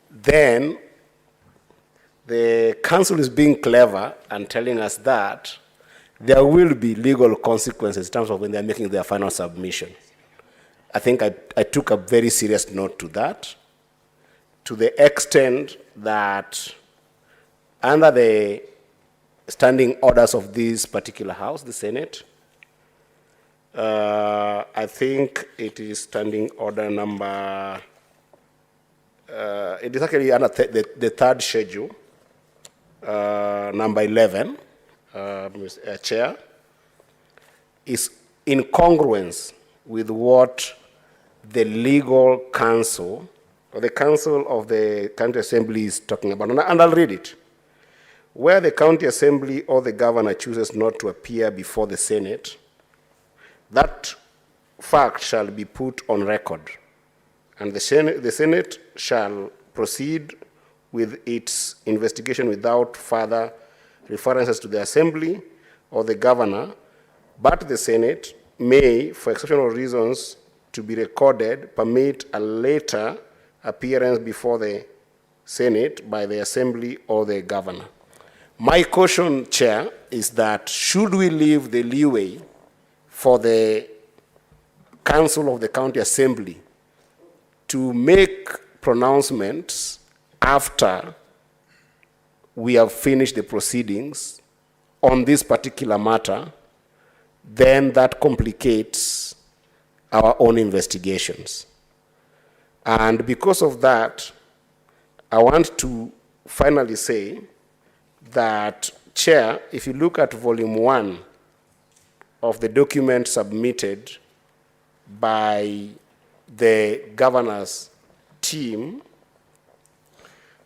S12: then the council is being clever and telling us that there will be legal consequences in terms of when they're making their final submission. I think I took a very serious note to that, to the extent that under the standing orders of this particular house, the Senate, I think it is standing order number, it is actually under the third schedule, number 11, Chair, is in congruence with what the legal counsel, or the council of the County Assembly is talking about. And I'll read it. Where the County Assembly or the governor chooses not to appear before the Senate, that fact shall be put on record, and the Senate shall proceed with its investigation without further references to the Assembly or the Governor, but the Senate may, for exceptional reasons to be recorded, permit a later appearance before the Senate by the Assembly or the Governor. My caution, Chair, is that should we leave the leeway for the Council of the County Assembly to make pronouncements after we have finished the proceedings on this particular matter, then that complicates our own investigations. And because of that, I want to finally say that, Chair, if you look at volume 1 of the document submitted by the governor's team,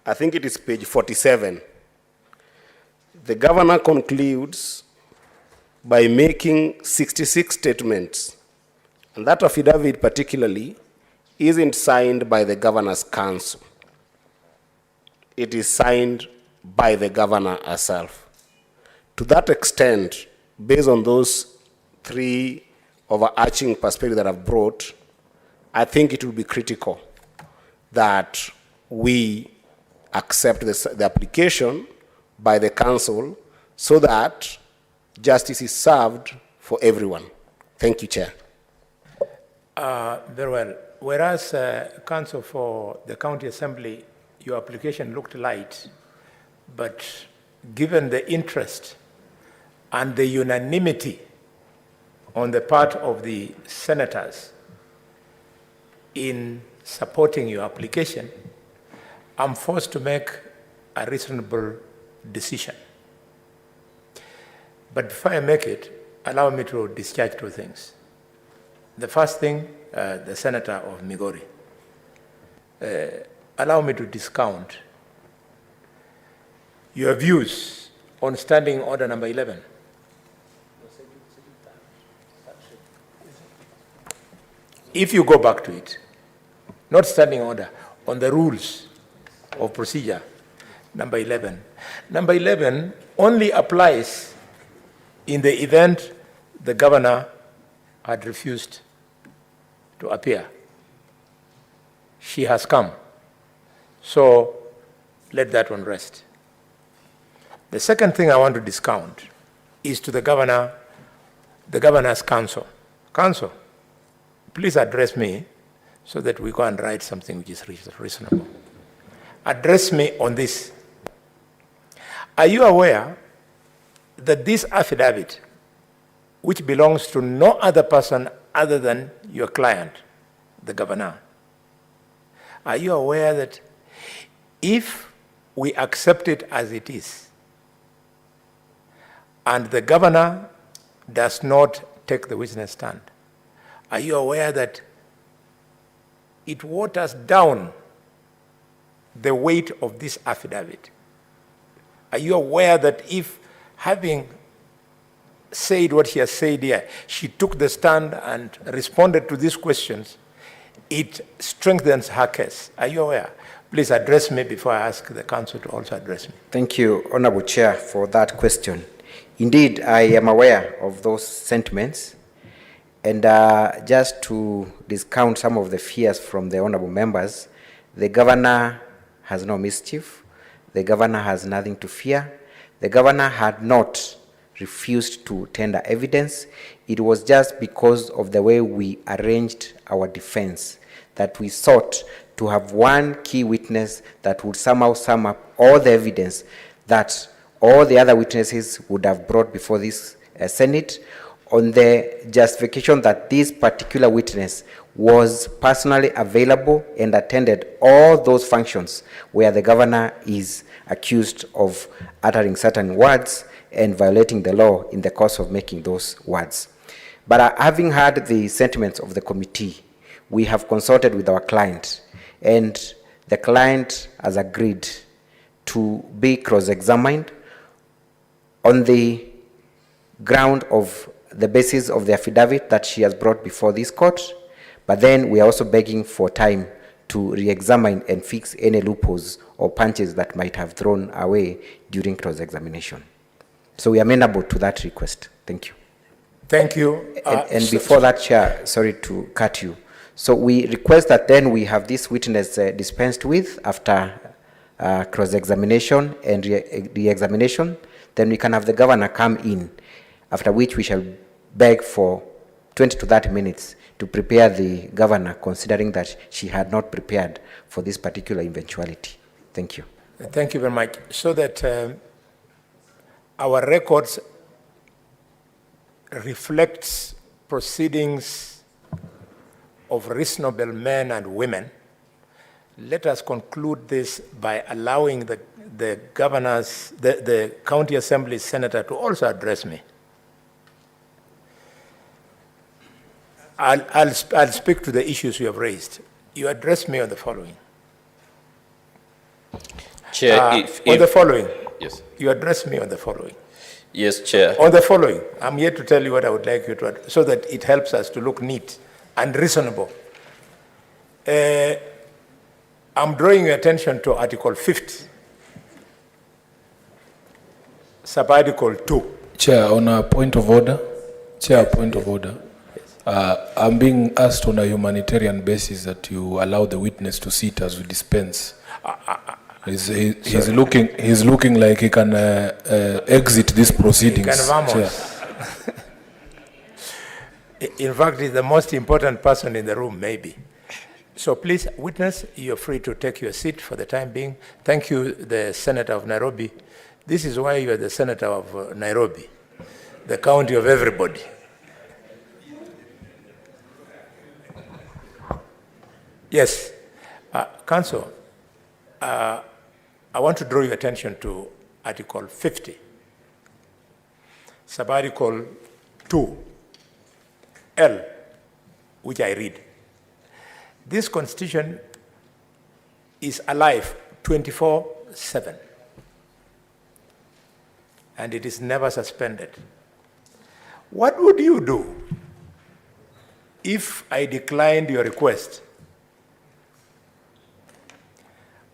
S12: I think it is page 47, the governor concludes by making 66 statements, and that affidavit particularly isn't signed by the governor's council. It is signed by the governor herself. To that extent, based on those three overarching perspectives that I've brought, I think it will be critical that we accept the application by the council so that justice is served for everyone. Thank you, Chair.
S10: Very well. Whereas Council for the County Assembly, your application looked light, but given the interest and the unanimity on the part of the senators in supporting your application, I'm forced to make a reasonable decision. But before I make it, allow me to discharge two things. The first thing, the Senator of Migori. Allow me to discount your views on Standing Order number 11. If you go back to it, not Standing Order, on the rules of procedure, number 11. Number 11 only applies in the event the governor had refused to appear. She has come. So let that one rest. The second thing I want to discount is to the governor, the governor's council. Council, please address me so that we go and write something which is reasonable. Address me on this. Are you aware that this affidavit, which belongs to no other person other than your client, the governor, are you aware that if we accept it as it is, and the governor does not take the witness stand, are you aware that it waters down the weight of this affidavit? Are you aware that if, having said what she has said here, she took the stand and responded to these questions, it strengthens her case? Are you aware? Please address me before I ask the council to also address me.
S1: Thank you, Honorable Chair, for that question. Indeed, I am aware of those sentiments. And just to discount some of the fears from the honorable members, the governor has no mischief. The governor has nothing to fear. The governor had not refused to tender evidence. It was just because of the way we arranged our defense that we sought to have one key witness that would somehow sum up all the evidence that all the other witnesses would have brought before this Senate, on the justification that this particular witness was personally available and attended all those functions where the governor is accused of uttering certain words and violating the law in the course of making those words. But having heard the sentiments of the committee, we have consulted with our client, and the client has agreed to be cross-examined on the ground of the basis of the affidavit that she has brought before this court. But then we are also begging for time to re-examine and fix any loopholes or punches that might have thrown away during cross-examination. So we are amenable to that request. Thank you.
S10: Thank you.
S1: And before that, Chair, sorry to cut you. So we request that then we have this witness dispensed with after cross-examination and re-examination. Then we can have the governor come in, after which we shall beg for 20 to 30 minutes to prepare the governor, considering that she had not prepared for this particular eventuality. Thank you.
S10: Thank you very much. So that our records reflects proceedings of reasonable men and women, let us conclude this by allowing the governors, the county assembly senator to also address me. I'll speak to the issues you have raised. You address me on the following.
S21: Chair,
S10: on the following.
S21: Yes.
S10: You address me on the following.
S21: Yes, Chair.
S10: On the following, I'm here to tell you what I would like you to add, so that it helps us to look neat and reasonable. I'm drawing your attention to Article 50, Sub-Article 2.
S14: Chair, on a point of order. Chair, point of order. I'm being asked on a humanitarian basis that you allow the witness to sit as we dispense. He's looking like he can exit these proceedings.
S10: In fact, he's the most important person in the room, maybe. So please, witness, you're free to take your seat for the time being. Thank you, the Senator of Nairobi. This is why you are the Senator of Nairobi, the county of everybody. Yes, Council, I want to draw your attention to Article 50, Sub-Article 2L, which I read. This Constitution is alive 24/7, and it is never suspended. What would you do if I declined your request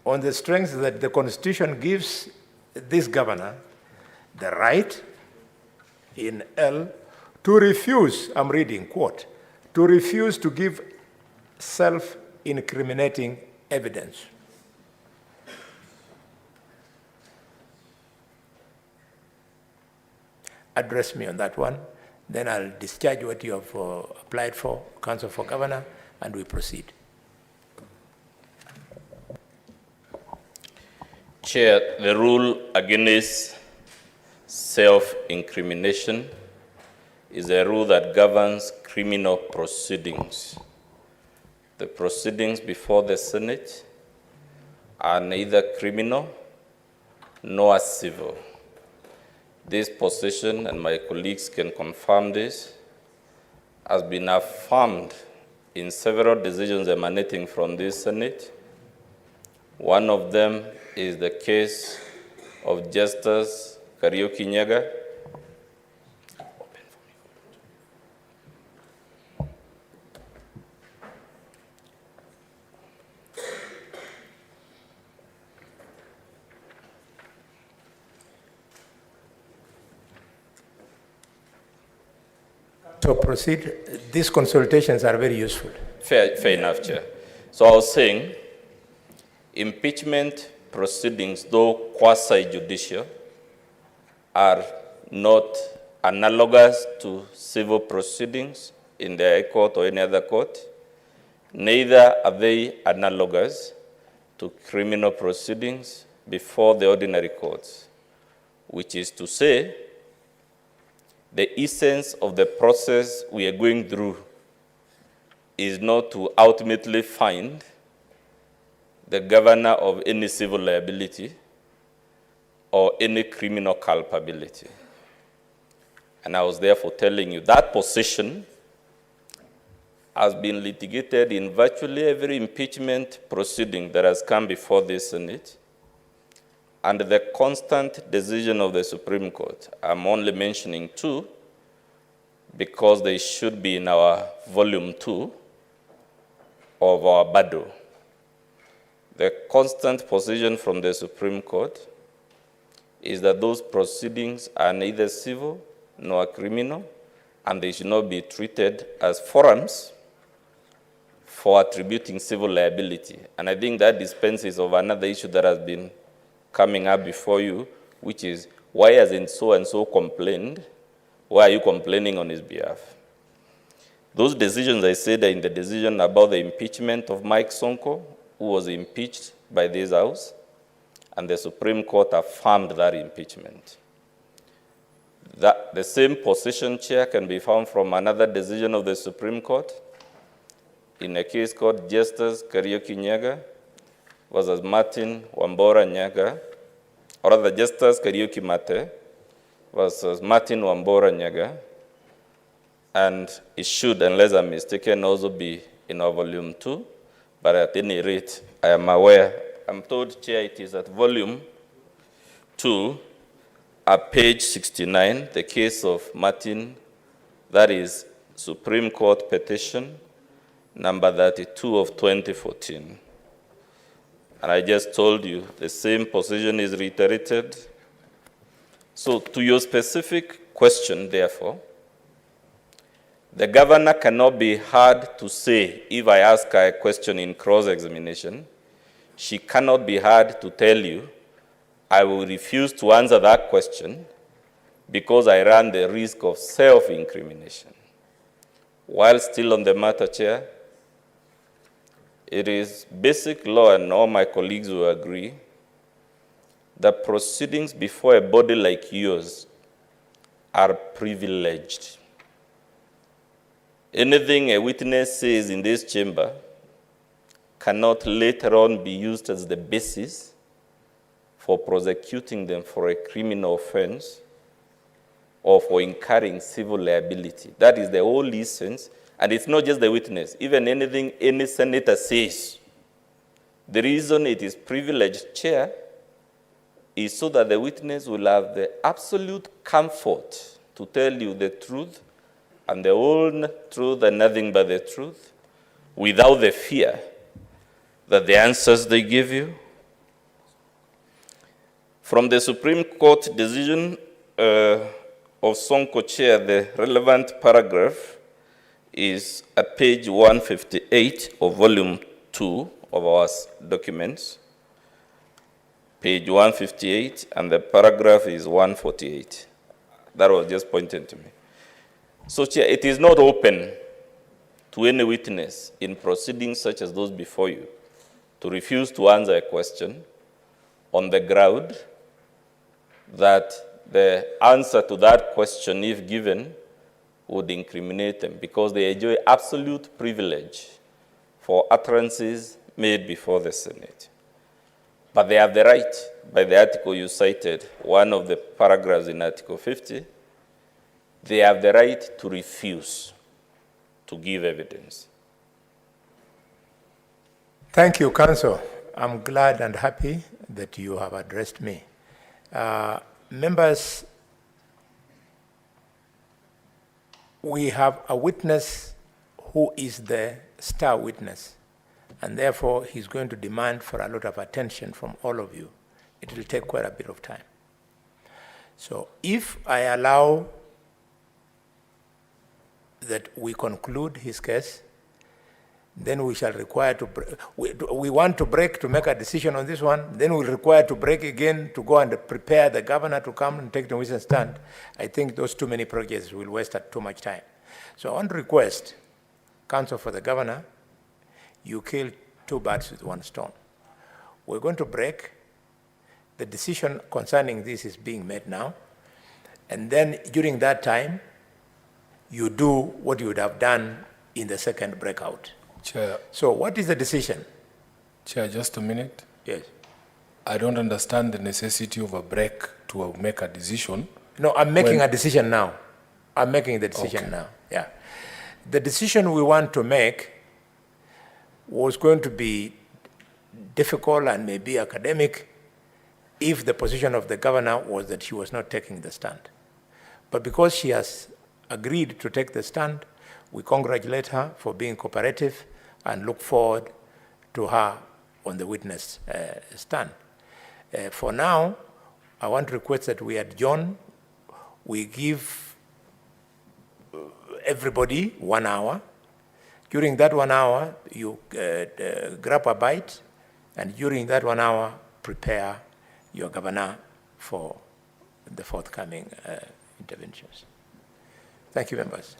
S10: on the strength that the Constitution gives this governor the right in L to refuse, I'm reading, quote, to refuse to give self-incriminating evidence? Address me on that one, then I'll discharge what you have applied for, Council for Governor, and we proceed.
S21: Chair, the rule against self-incrimination is a rule that governs criminal proceedings. The proceedings before the Senate are neither criminal nor civil. This position, and my colleagues can confirm this, has been affirmed in several decisions emanating from this Senate. One of them is the case of Justice Kariuki.
S10: To proceed, these consultations are very useful.
S21: Fair enough, Chair. So I was saying, impeachment proceedings, though quasi-judicial, are not analogous to civil proceedings in the High Court or any other court. Neither are they analogous to criminal proceedings before the ordinary courts, which is to say, the essence of the process we are going through is not to ultimately find the governor of any civil liability or any criminal culpability. And I was therefore telling you that position has been litigated in virtually every impeachment proceeding that has come before this Senate, and the constant decision of the Supreme Court. I'm only mentioning two because they should be in our volume 2 of our BADO. The constant position from the Supreme Court is that those proceedings are neither civil nor criminal, and they should not be treated as forums for attributing civil liability. And I think that dispenses of another issue that has been coming up before you, which is, why hasn't so-and-so complained? Why are you complaining on his behalf? Those decisions, I said, are in the decision about the impeachment of Mike Sonko, who was impeached by this House, and the Supreme Court affirmed that impeachment. The same position, Chair, can be found from another decision of the Supreme Court in a case called Justice Kariuki Nyaga versus Martin Wambora Nyaga, or rather Justice Kariuki Mate versus Martin Wambora Nyaga, and it should, unless I'm mistaken, also be in our volume 2, but at any rate, I am aware, I'm told, Chair, it is at volume 2, at page 69, the case of Martin, that is Supreme Court petition number 32 of 2014. And I just told you the same position is reiterated. So to your specific question, therefore, the governor cannot be heard to say, if I ask her a question in cross-examination, she cannot be heard to tell you, I will refuse to answer that question because I run the risk of self-incrimination. While still on the matter, Chair, it is basic law, and all my colleagues will agree, that proceedings before a body like yours are privileged. Anything a witness says in this chamber cannot later on be used as the basis for prosecuting them for a criminal offense or for incurring civil liability. That is the whole essence. And it's not just the witness. Even anything any senator says, the reason it is privileged, Chair, is so that the witness will have the absolute comfort to tell you the truth and the whole truth and nothing but the truth, without the fear that the answers they give you. From the Supreme Court decision of Sonko, Chair, the relevant paragraph is at page 158 of volume 2 of our documents, page 158, and the paragraph is 148. That was just pointed to me. So, Chair, it is not open to any witness in proceedings such as those before you to refuse to answer a question on the ground that the answer to that question, if given, would incriminate them, because they enjoy absolute privilege for utterances made before the Senate. But they have the right, by the article you cited, one of the paragraphs in Article 50, they have the right to refuse to give evidence.
S10: Thank you, Counsel. I'm glad and happy that you have addressed me. Members, we have a witness who is the star witness, and therefore he's going to demand for a lot of attention from all of you. It will take quite a bit of time. So if I allow that we conclude his case, then we shall require to, we want to break to make a decision on this one, then we'll require to break again to go and prepare the governor to come and take the witness stand. I think those too many projects will waste too much time. So I want to request, Counsel for the Governor, you kill two birds with one stone. We're going to break. The decision concerning this is being made now. And then during that time, you do what you would have done in the second breakout.
S14: Chair.
S10: So what is the decision?
S14: Chair, just a minute.
S10: Yes.
S14: I don't understand the necessity of a break to make a decision.
S10: No, I'm making a decision now. I'm making the decision now. Yeah. The decision we want to make was going to be difficult and maybe academic if the position of the governor was that she was not taking the stand. But because she has agreed to take the stand, we congratulate her for being cooperative and look forward to her on the witness stand. For now, I want to request that we adjourn. We give everybody 1 hour. During that 1 hour, you grab a bite, and during that 1 hour, prepare your governor for the forthcoming interventions. Thank you, members.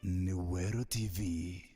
S11: Ni Wero TV.